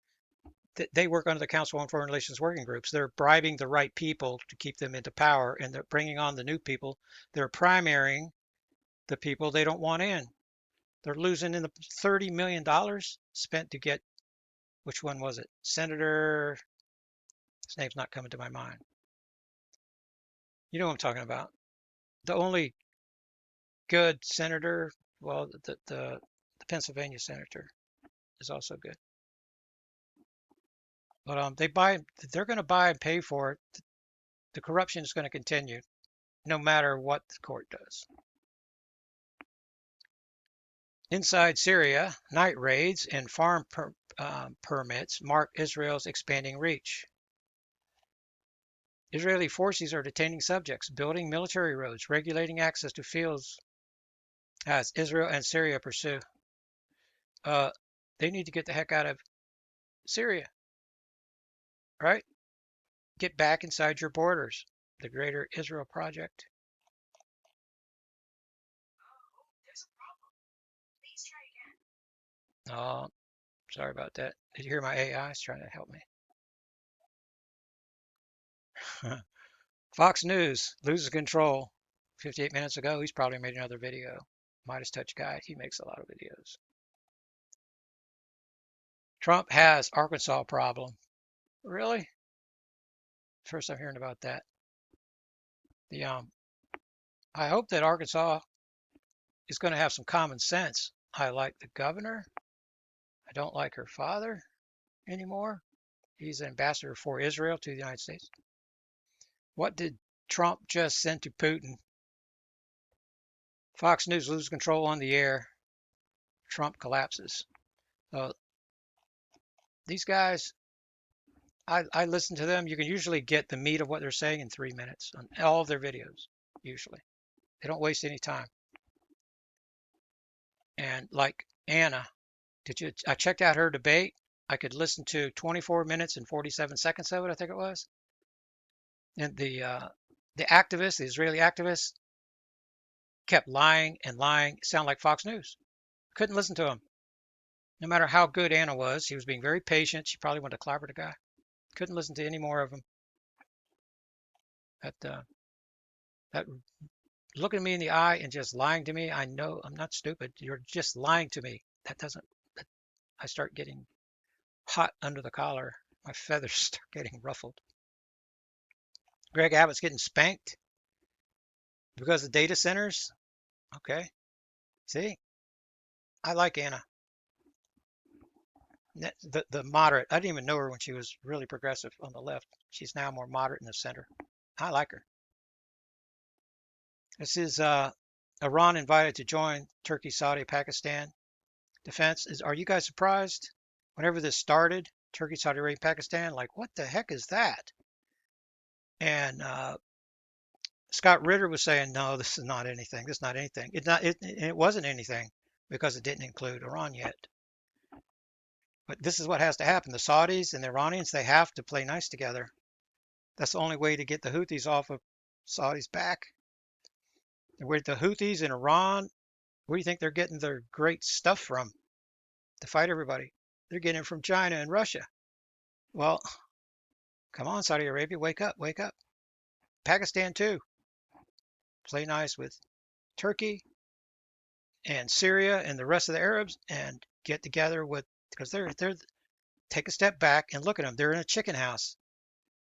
they work under the Council on Foreign Relations working groups. They're bribing the right people to keep them into power, and they're bringing on the new people. They're primarying the people they don't want in. They're losing in the $30 million spent to get, which one was it? Senator His name's not coming to my mind. You know what I'm talking about. The only good senator, well, the Pennsylvania senator is also good. But they're going to buy and pay for it. The corruption is going to continue no matter what the court does. Inside Syria, night raids and farm permits mark Israel's expanding reach. Israeli forces are detaining subjects, building military roads, regulating access to fields as Israel and Syria pursue. Uh, they need to get the heck out of Syria, right? Get back inside your borders. The Greater Israel Project. Oh, sorry about that. Did you hear my AI? It's trying to help me. Fox News loses control. 58 minutes ago, he's probably made another video. Midas Touch guy, he makes a lot of videos. Trump has Arkansas problem. Really? First I'm hearing about that. The I hope that Arkansas is going to have some common sense. I like the governor. I don't like her father anymore. He's an ambassador for Israel to the United States. What did Trump just send to Putin? Fox News loses control on the air. Trump collapses. So these guys, I listen to them. You can usually get the meat of what they're saying in 3 minutes on all of their videos, usually. They don't waste any time. And like Anna, I checked out her debate. I could listen to 24 minutes and 47 seconds of it, I think it was. And the activist, the Israeli activist, kept lying and lying. Sound like Fox News. Couldn't listen to him. No matter how good Anna was, he was being very patient. She probably wanted to clobber the guy. Couldn't listen to any more of him. That looking me in the eye and just lying to me. I know I'm not stupid. You're just lying to me. That doesn't. I start getting hot under the collar. My feathers start getting ruffled. Greg Abbott's getting spanked because of data centers. Okay. See, I like Anna. The moderate. I didn't even know her when she was really progressive on the left. She's now more moderate in the center. I like her. This is Iran invited to join Turkey, Saudi, Pakistan defense. Are you guys surprised? Whenever this started, Turkey, Saudi Arabia, Pakistan, like what the heck is that? And Scott Ritter was saying, no, this is not anything. This is not anything. It wasn't anything because it didn't include Iran yet. But this is what has to happen. The Saudis and the Iranians, they have to play nice together. That's the only way to get the Houthis off of Saudi's back. And where the Houthis in Iran, where do you think they're getting their great stuff from to fight everybody? They're getting it from China and Russia. Well, come on, Saudi Arabia, wake up, wake up. Pakistan too. Play nice with Turkey and Syria and the rest of the Arabs and get together with because they're take a step back and look at them. They're in a chicken house.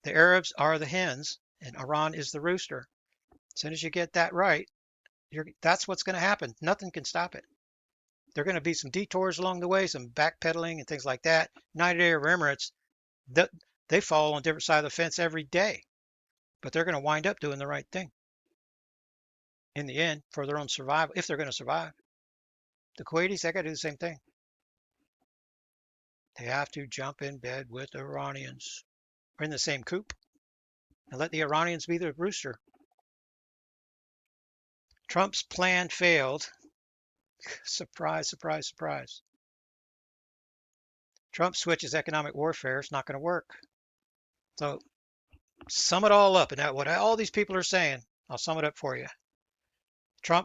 The Arabs are the hens and Iran is the rooster. As soon as you get that right, that's what's going to happen. Nothing can stop it. There are going to be some detours along the way, some backpedaling and things like that. United Arab Emirates, they fall on different side of the fence every day, but they're going to wind up doing the right thing in the end for their own survival, if they're going to survive. The Kuwaitis, they got to do the same thing. They have to jump in bed with the Iranians or in the same coop and let the Iranians be the rooster. Trump's plan failed. Surprise, surprise, surprise. Trump switches economic warfare. It's not going to work. So sum it all up. And what all these people are saying, I'll sum it up for you.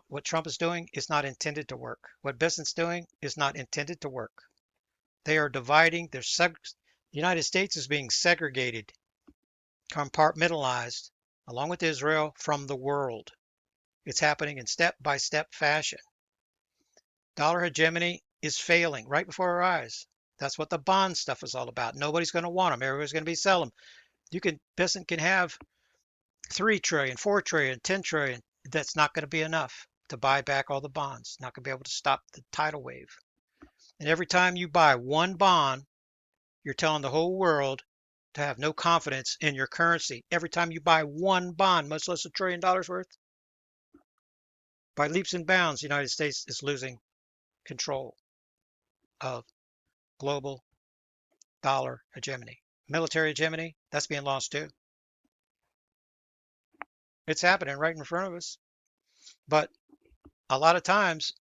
What Trump is doing is not intended to work. What Bison's doing is not intended to work. They are dividing. The United States is being segregated, compartmentalized, along with Israel, from the world. It's happening in step-by-step fashion. Dollar hegemony is failing right before our eyes. That's what the bond stuff is all about. Nobody's going to want them. Everybody's going to be selling them. Peasant can have 3 trillion, 4 trillion, 10 trillion. That's not going to be enough to buy back all the bonds. Not going to be able to stop the tidal wave. And every time you buy one bond, you're telling the whole world to have no confidence in your currency. Every time you buy one bond, much less $1 trillion worth, by leaps and bounds, the United States is losing control of global dollar hegemony. Military hegemony, that's being lost too. It's happening right in front of us. But a lot of times,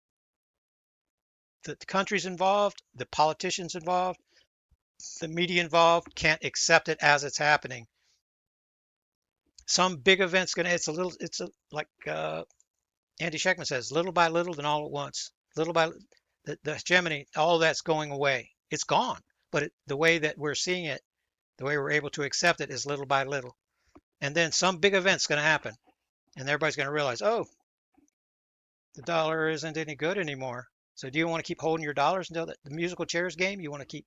the countries involved, the politicians involved, the media involved can't accept it as it's happening. Some big event's gonna. Like Andy Scheckman says, little by little, then all at once. Little by the hegemony, all that's going away. It's gone. But the way that we're seeing it, the way we're able to accept it, is little by little. And then some big event's going to happen, and everybody's going to realize, oh, the dollar isn't any good anymore. So do you want to keep holding your dollars until the musical chairs game? You want to keep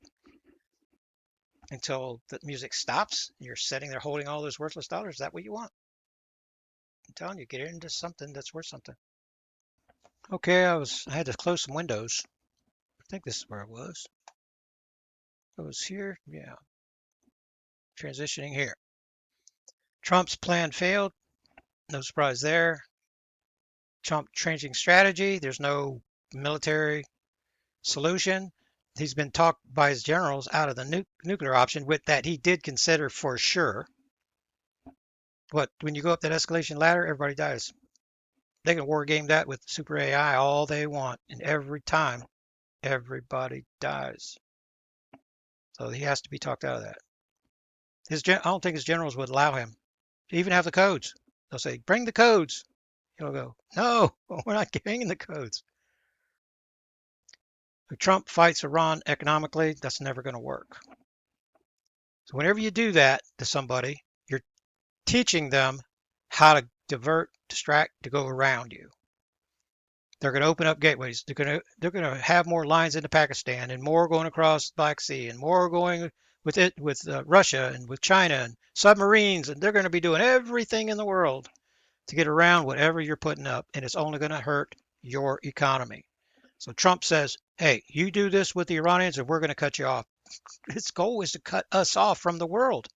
until the music stops? You're sitting there holding all those worthless dollars. Is that what you want? I'm telling you, get into something that's worth something. Okay, I had to close some windows. I think this is where it was. It was here. Yeah. Transitioning here. Trump's plan failed. No surprise there. Trump changing strategy. There's no military solution. He's been talked by his generals out of the nuclear option, with that he did consider for sure. But when you go up that escalation ladder, everybody dies. They can war game that with super AI all they want, and every time, everybody dies. So he has to be talked out of that. I don't think his generals would allow him to even have the codes. They'll say, "Bring the codes." He'll go, "No, we're not bringing the codes." If Trump fights Iran economically, that's never going to work. So whenever you do that to somebody, you're teaching them how to divert, distract, to go around you. They're going to open up gateways. They're going to have more lines into Pakistan, and more going across the Black Sea, and more going with Russia and with China, and submarines, and they're going to be doing everything in the world to get around whatever you're putting up, and it's only going to hurt your economy. So Trump says, "Hey, you do this with the Iranians, and we're going to cut you off." His goal is to cut us off from the world.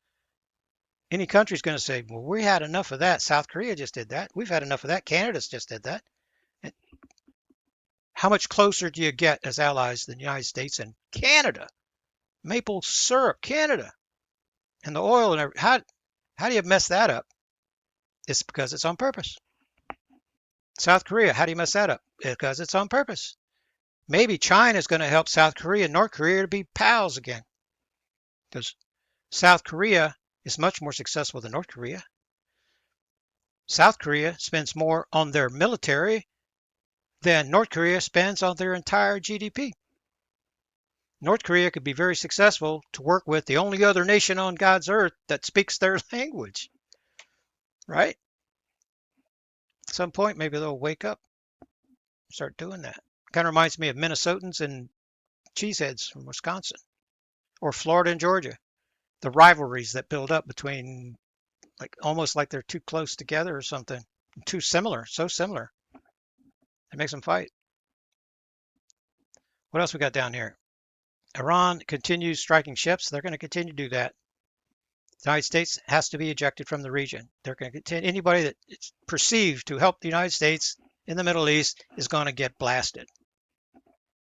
Any country's going to say, "Well, we had enough of that. South Korea just did that. We've had enough of that. Canada's just did that." And how much closer do you get as allies than the United States and Canada? Maple syrup, Canada, and the oil and everything. How do you mess that up? It's because it's on purpose. South Korea, how do you mess that up? Because it's on purpose. Maybe China is going to help South Korea and North Korea to be pals again, because South Korea is much more successful than North Korea. South Korea spends more on their military than North Korea spends on their entire GDP. North Korea could be very successful to work with the only other nation on God's earth that speaks their language, right? At some point, maybe they'll wake up and start doing that. Kind of reminds me of Minnesotans and cheeseheads from Wisconsin, or Florida and Georgia. The rivalries that build up between, like, almost like they're too close together or something, too similar, so similar. It makes them fight. What else we got down here? Iran continues striking ships. They're going to continue to do that. The United States has to be ejected from the region. They're going to continue. Anybody that is perceived to help the United States in the Middle East is going to get blasted.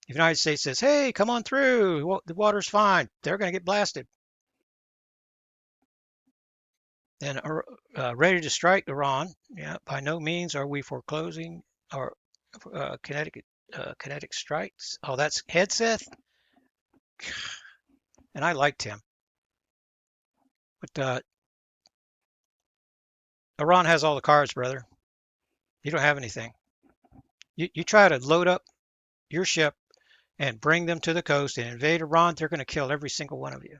If the United States says, "Hey, come on through, the water's fine," they're going to get blasted. And ready to strike Iran. Yeah, by no means are we foreclosing our kinetic strikes. Oh, that's Hedseth, and I liked him. But Iran has all the cards, brother. You don't have anything. You try to load up your ship and bring them to the coast and invade Iran, they're going to kill every single one of you.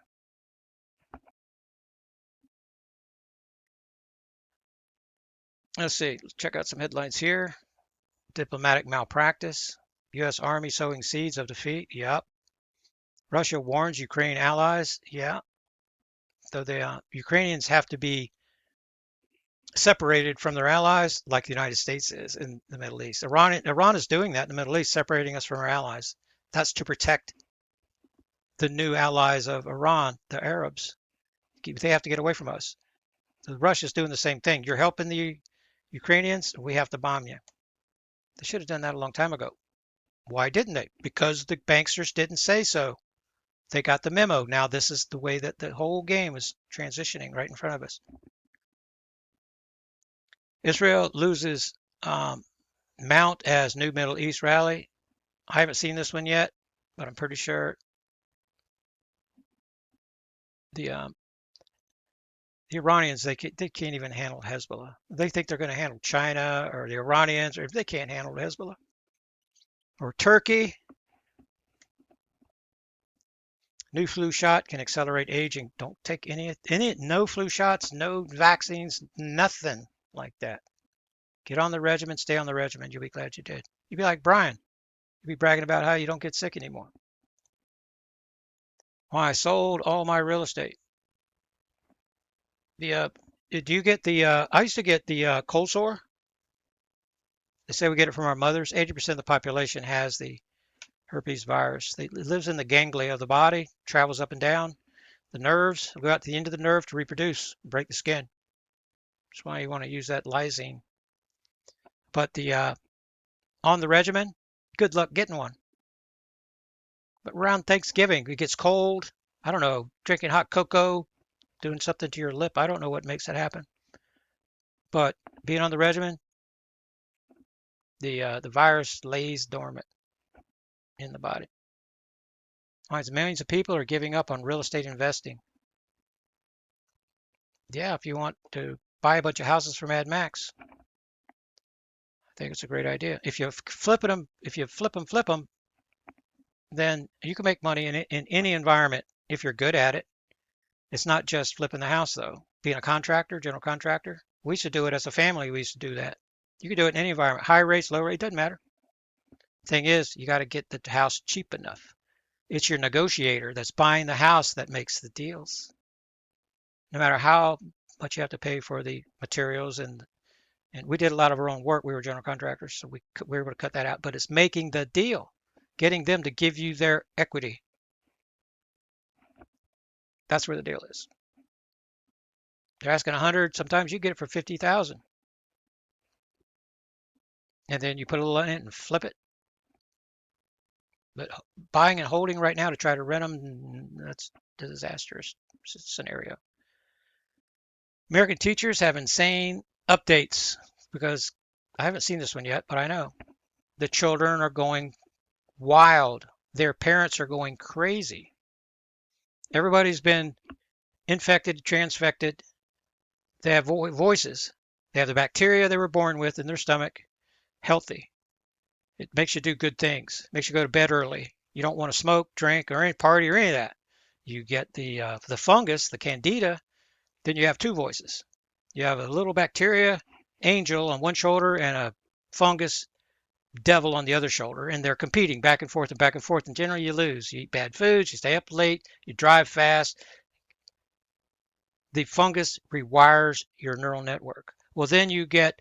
Let's see. Let's check out some headlines here. Diplomatic malpractice. U.S. Army sowing seeds of defeat. Yep. Russia warns Ukraine allies. Yeah. So the Ukrainians have to be separated from their allies like the United States is in the Middle East. Iran is doing that in the Middle East, separating us from our allies. That's to protect the new allies of Iran, the Arabs. They have to get away from us. So Russia's doing the same thing. You're helping the Ukrainians, we have to bomb you. They should have done that a long time ago. Why didn't they? Because the banksters didn't say so. They got the memo. Now this is the way that the whole game is transitioning right in front of us. Israel loses Mount as new Middle East rally. I haven't seen this one yet, but I'm pretty sure the Iranians they can't even handle Hezbollah. They think they're going to handle China or the Iranians, or if they can't handle Hezbollah or Turkey. New flu shot can accelerate aging. Don't take any no flu shots, no vaccines, nothing like that. Get on the regimen, stay on the regimen. You'll be glad you did. You'll be like Brian. You'll be bragging about how you don't get sick anymore. Well, I sold all my real estate. The do you get the I used to get the cold sore. They say we get it from our mothers. 80% of the population has the herpes virus. It lives in the ganglia of the body, travels up and down. The nerves go out to the end of the nerve to reproduce, break the skin. That's why you want to use that lysine. But the on the regimen, good luck getting one. But around Thanksgiving, it gets cold. I don't know, drinking hot cocoa, doing something to your lip. I don't know what makes it happen. But being on the regimen, the virus lays dormant in the body. All right, so millions of people are giving up on real estate investing. Yeah, if you want to buy a bunch of houses from Mad Max, I think it's a great idea. If you flip them, then you can make money in any environment if you're good at it. It's not just flipping the house though. Being a contractor, general contractor, we used to do it as a family. We used to do that. You can do it in any environment, high rates, low rate, it doesn't matter. Thing is, you got to get the house cheap enough. It's your negotiator that's buying the house that makes the deals. No matter how much you have to pay for the materials and we did a lot of our own work. We were general contractors, so we were able to cut that out. But it's making the deal, getting them to give you their equity. That's where the deal is. They're asking 100. Sometimes you get it for 50,000, and then you put a little in it and flip it. But buying and holding right now to try to rent them, that's a disastrous scenario. American teachers have insane updates because I haven't seen this one yet, but I know the children are going wild. Their parents are going crazy. Everybody's been infected, transfected. They have voices. They have the bacteria they were born with in their stomach, healthy. It makes you do good things. It makes you go to bed early. You don't want to smoke, drink, or any party or any of that. You get the fungus, the candida, then you have two voices. You have a little bacteria angel on one shoulder and a fungus devil on the other shoulder, and they're competing back and forth and back and forth. And generally, you lose. You eat bad foods, you stay up late, you drive fast. The fungus rewires your neural network. Well, then you get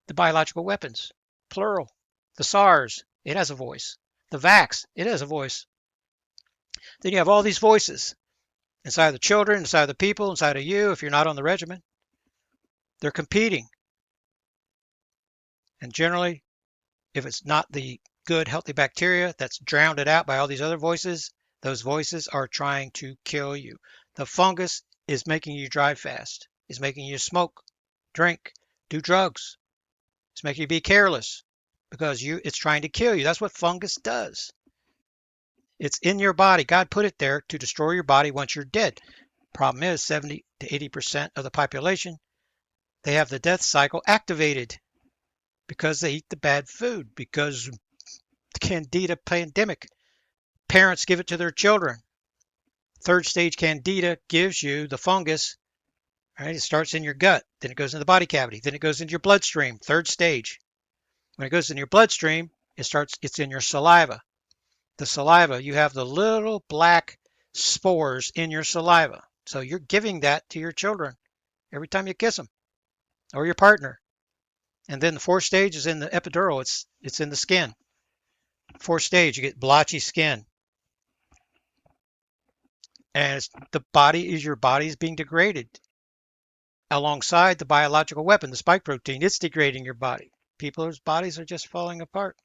the biological weapons, plural. The SARS, it has a voice. The Vax, it has a voice. Then you have all these voices inside of the children, inside of the people, inside of you, if you're not on the regimen. They're competing. And generally, if it's not the good, healthy bacteria that's drowned it out by all these other voices, those voices are trying to kill you. The fungus is making you drive fast, is making you smoke, drink, do drugs. It's making you be careless because it's trying to kill you. That's what fungus does. It's in your body. God put it there to destroy your body once you're dead. Problem is 70 to 80% of the population, they have the death cycle activated because they eat the bad food, because the candida pandemic. Parents give it to their children. Third stage candida gives you the fungus. Right? It starts in your gut, then it goes in the body cavity, then it goes into your bloodstream. Third stage. When it goes in your bloodstream, it's in your saliva. The saliva, you have the little black spores in your saliva. So you're giving that to your children every time you kiss them or your partner. And then the fourth stage is in the epidural. It's in the skin. Fourth stage, you get blotchy skin, and your body is being degraded alongside the biological weapon, the spike protein. It's degrading your body. People's bodies are just falling apart.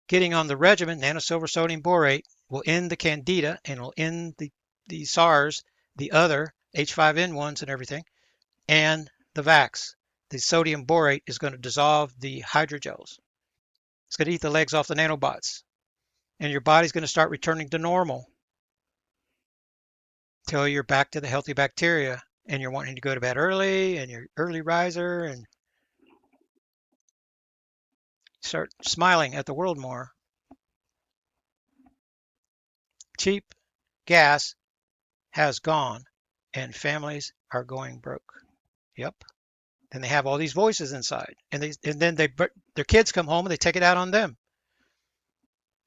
Getting on the regimen, nanosilver sodium borate will end the candida and will end the SARS, the other H5N1s and everything, and the vax. The sodium borate is going to dissolve the hydrogels. It's going to eat the legs off the nanobots. And your body's going to start returning to normal till you're back to the healthy bacteria and you're wanting to go to bed early and you're early riser and start smiling at the world more. Cheap gas has gone and families are going broke. Yep. And they have all these voices inside and then their kids come home and they take it out on them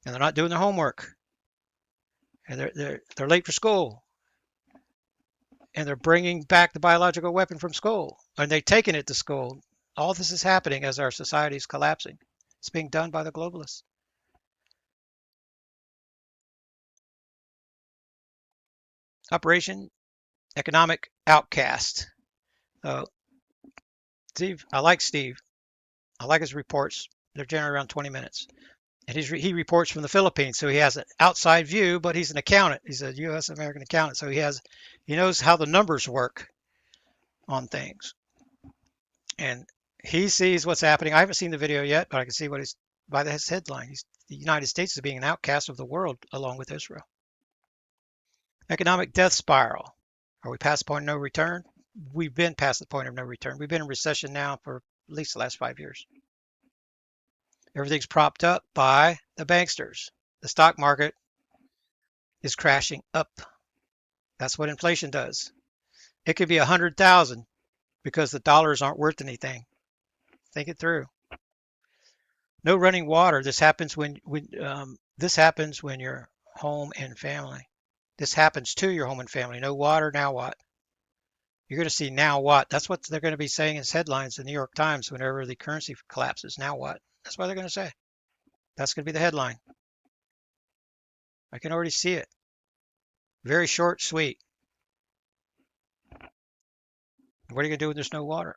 and they're not doing their homework and they're late for school and they're bringing back the biological weapon from school and they're taking it to school. All this is happening as our society is collapsing. It's being done by the globalists. Operation Economic Outcast. Uh, Steve, I like Steve. I like his reports. They're generally around 20 minutes. And he reports from the Philippines, so he has an outside view, but he's an accountant. He's a U.S. American accountant, so he knows how the numbers work on things. And he sees what's happening. I haven't seen the video yet, but I can see what he's by his headline. The United States is being an outcast of the world along with Israel. Economic death spiral. Are we past the point of no return? We've been past the point of no return. We've been in recession now for at least the last 5 years. Everything's propped up by the banksters. The stock market is crashing up. That's what inflation does. It could be 100,000 because the dollars aren't worth anything. Think it through. No running water. This happens when you're home and family. This happens to your home and family. No water. Now what? You're going to see now what? That's what they're going to be saying as headlines in the New York Times whenever the currency collapses. Now what? That's what they're going to say. That's going to be the headline. I can already see it. Very short, sweet. What are you going to do when there's no water?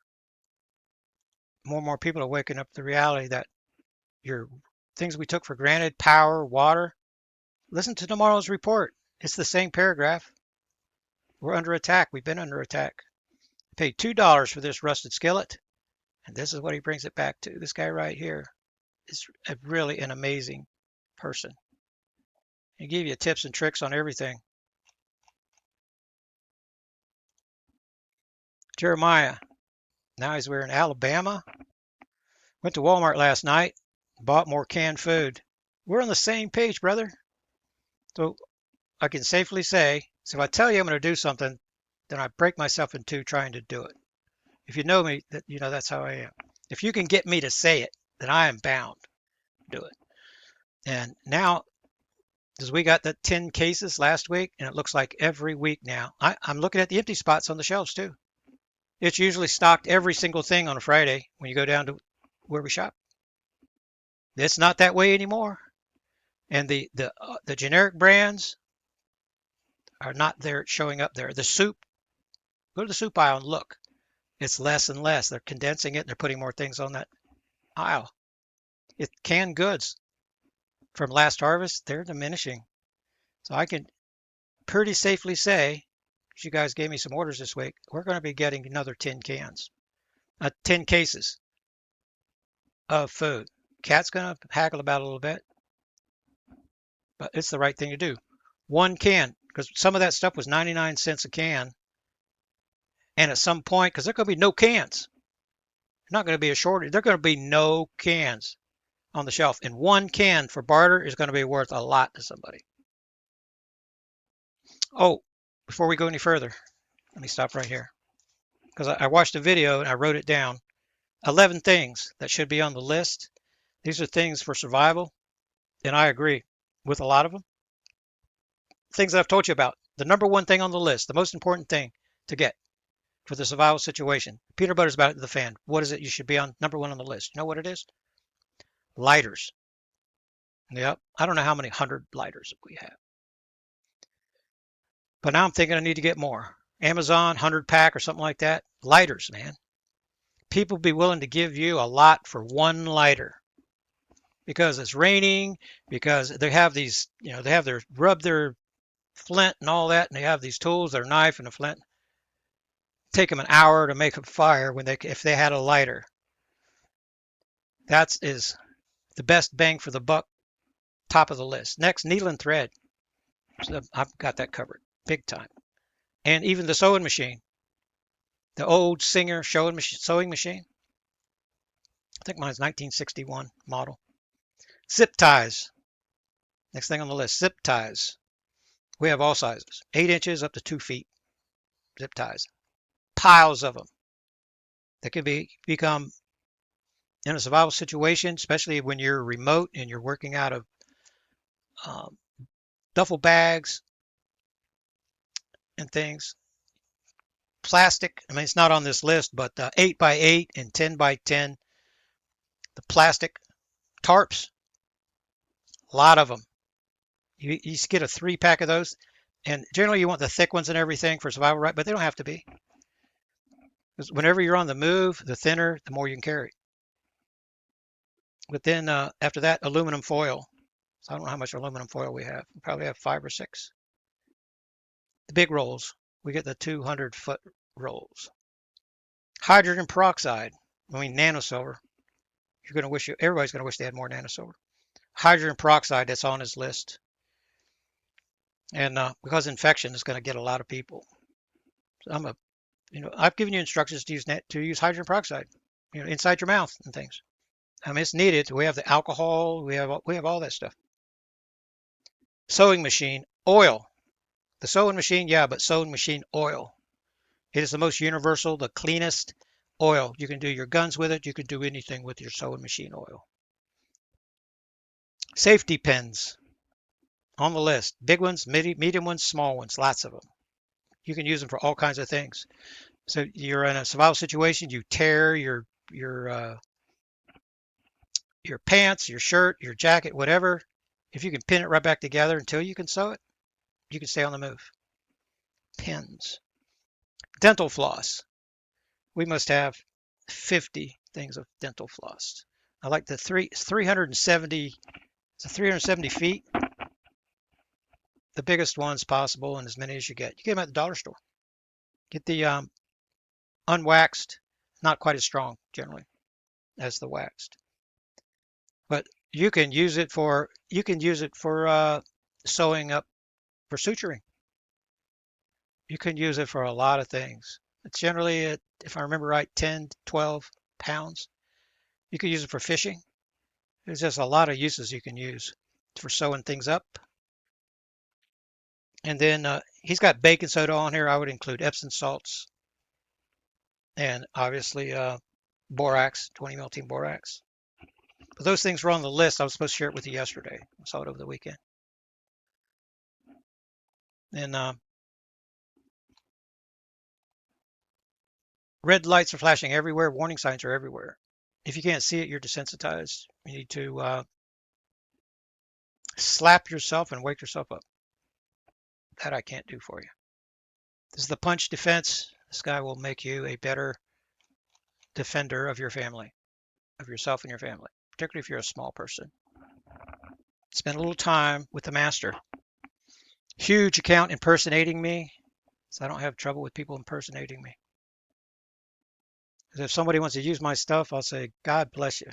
More and more people are waking up to the reality that your things we took for granted, power, water. Listen to tomorrow's report. It's the same paragraph. We're under attack. We've been under attack. I paid $2 for this rusted skillet, and this is what he brings it back to. This guy right here is really an amazing person. He give you tips and tricks on everything. Jeremiah, now he's wearing Alabama. Went to Walmart last night, bought more canned food. We're on the same page, brother. So I can safely say, so if I tell you I'm going to do something, then I break myself in two trying to do it. If you know me, that you know that's how I am. If you can get me to say it, then I am bound to do it. And now, because we got the 10 cases last week, and it looks like every week now. I'm looking at the empty spots on the shelves too. It's usually stocked every single thing on a Friday when you go down to where we shop. It's not that way anymore. And the generic brands are not there showing up there. The soup, go to the soup aisle and look. It's less and less. They're condensing it and they're putting more things on that aisle. Canned goods from last harvest, they're diminishing. So I can pretty safely say, because you guys gave me some orders this week, we're going to be getting another 10 cans, 10 cases of food. Cat's going to haggle about it a little bit, but it's the right thing to do. One can, because some of that stuff was 99 cents a can. And at some point, because there's going to be no cans, there's not going to be a shortage. There's going to be no cans on the shelf. And one can for barter is going to be worth a lot to somebody. Oh, before we go any further, let me stop right here. Because I watched a video and I wrote it down. 11 things that should be on the list. These are things for survival. And I agree with a lot of them. Things that I've told you about. The number one thing on the list, the most important thing to get for the survival situation. Peanut butter's about the fan. What is it you should be on number one on the list? You know what it is? Lighters. Yep. I don't know how many hundred lighters we have. But now I'm thinking I need to get more. Amazon, 100 pack or something like that. Lighters, man. People be willing to give you a lot for one lighter because it's raining, because they have these, they have their rub their flint and all that, and they have these tools, their knife and a flint. Take them an hour to make a fire when if they had a lighter. That is the best bang for the buck, top of the list. Next, needle and thread. So I've got that covered big time. And even the sewing machine, the old Singer sewing machine. I think mine's 1961 model. Zip ties. Next thing on the list, zip ties. We have all sizes, 8 inches up to 2 feet. Zip ties, piles of them. That can become in a survival situation, especially when you're remote and you're working out of um, duffel bags and things. Plastic. I mean, it's not on this list, but 8 by 8 and 10 by 10. The plastic tarps, a lot of them. You get a 3-pack of those, and generally you want the thick ones and everything for survival, right? But they don't have to be. Because whenever you're on the move, the thinner, the more you can carry. But then after that, aluminum foil. So I don't know how much aluminum foil we have. We probably have 5 or 6. The big rolls, we get the 200-foot rolls. Hydrogen peroxide, nanosilver. Everybody's gonna wish they had more nanosilver. Hydrogen peroxide, that's on his list. And because infection is going to get a lot of people. So I've given you instructions to use hydrogen peroxide, inside your mouth and things. I mean, it's needed. We have the alcohol. We have all that stuff. Sewing machine oil. The sewing machine, yeah, but sewing machine oil. It is the most universal, the cleanest oil. You can do your guns with it. You can do anything with your sewing machine oil. Safety pins on the list. Big ones, medium ones, small ones, lots of them. You can use them for all kinds of things. So you're in a survival situation, you tear your pants, your shirt, your jacket, whatever. If you can pin it right back together until you can sew it, you can stay on the move. Pins. Dental floss. We must have 50 things of dental floss. I like the 370. It's a 370 feet. The biggest ones possible, and as many as you get. You get them at the dollar store. Get the unwaxed, not quite as strong generally as the waxed. But you can use it for sewing up, for suturing. You can use it for a lot of things. It's generally, if I remember right, 10 to 12 pounds. You can use it for fishing. There's just a lot of uses you can use for sewing things up. And then he's got baking soda on here. I would include Epsom salts and obviously borax, 20 melting borax. But those things were on the list. I was supposed to share it with you yesterday. I saw it over the weekend. And red lights are flashing everywhere. Warning signs are everywhere. If you can't see it, you're desensitized. You need to slap yourself and wake yourself up. That I can't do for you. This is the punch defense. This guy will make you a better defender of your family, of yourself and your family, particularly if you're a small person. Spend a little time with the master. Huge account impersonating me, so I don't have trouble with people impersonating me. If somebody wants to use my stuff, I'll say, God bless you.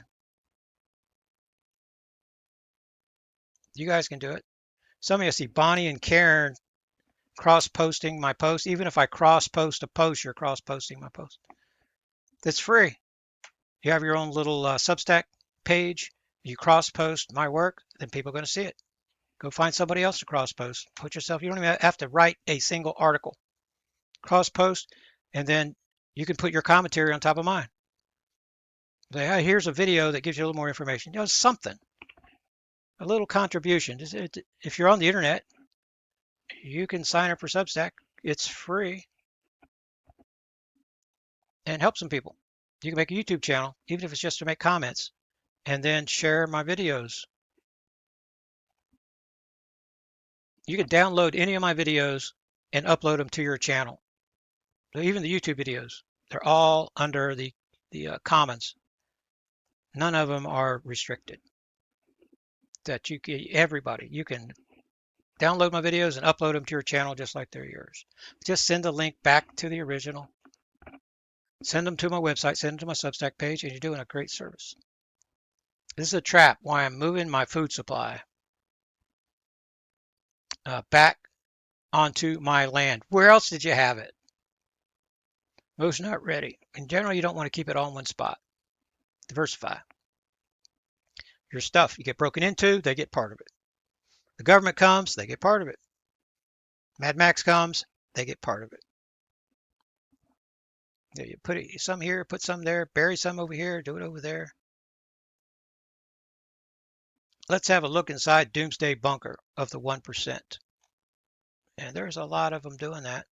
You guys can do it. Some of you see Bonnie and Karen cross-posting my post. Even if I cross-post a post, you're cross-posting my post. It's free. You have your own little Substack page. You cross-post my work, then people are going to see it. Go find somebody else to cross-post. You don't even have to write a single article. Cross-post, and then you can put your commentary on top of mine. Say, hey, here's a video that gives you a little more information. Something. A little contribution. If you're on the internet, you can sign up for Substack. It's free and help some people. You can make a YouTube channel, even if it's just to make comments, and then share my videos. You can download any of my videos and upload them to your channel. So even the YouTube videos, they're all under the commons. None of them are restricted. That you can, everybody, you can download my videos and upload them to your channel just like they're yours. Just send a link back to the original. Send them to my website, send them to my Substack page, and you're doing a great service. This is a trap why I'm moving my food supply back onto my land. Where else did you have it? Most not ready. In general, you don't want to keep it all in one spot. Diversify. Your stuff, you get broken into, they get part of it. The government comes, they get part of it. Mad Max comes, they get part of it. You put it, some here, put some there, bury some over here, do it over there. Let's have a look inside Doomsday Bunker of the 1%. And there's a lot of them doing that.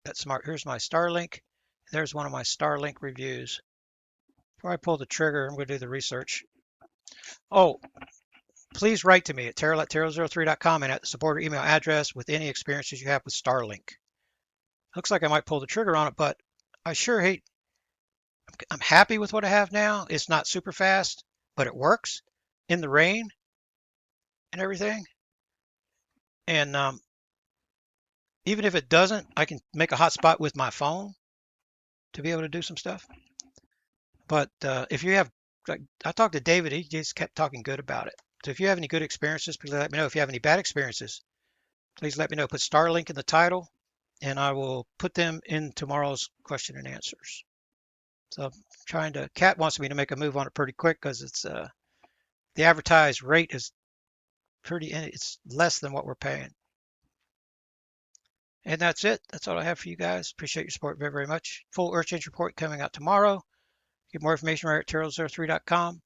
That's smart. Here's my Starlink. There's one of my Starlink reviews. Before I pull the trigger, I'm going to do the research. Oh, please write to me at terrell@terrell03.com and at the supporter email address with any experiences you have with Starlink. Looks like I might pull the trigger on it, but I sure hate. I'm happy with what I have now. It's not super fast, but it works in the rain and everything. And even if it doesn't, I can make a hotspot with my phone to be able to do some stuff. But if you have, like, I talked to David, he just kept talking good about it. So if you have any good experiences, please let me know. If you have any bad experiences, please let me know. Put Starlink in the title, and I will put them in tomorrow's question and answers. So I'm trying to, Kat wants me to make a move on it pretty quick because it's the advertised rate is it's less than what we're paying. And that's it. That's all I have for you guys. Appreciate your support very, very much. Full Earth Change report coming out tomorrow. Get more information right at terrell03.com.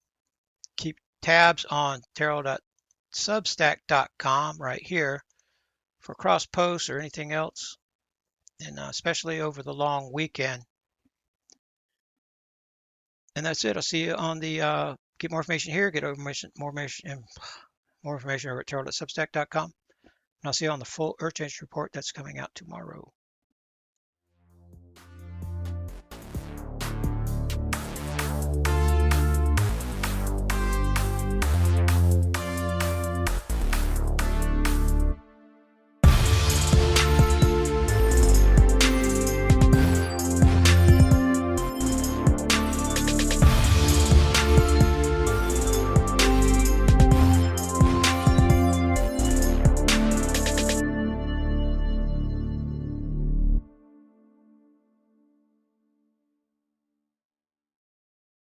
Keep tabs on terrell.substack.com right here for cross posts or anything else, and especially over the long weekend. And that's it. I'll see you on the get more information here. Get more information over at terrell.substack.com. And I'll see you on the full Earth Change report that's coming out tomorrow.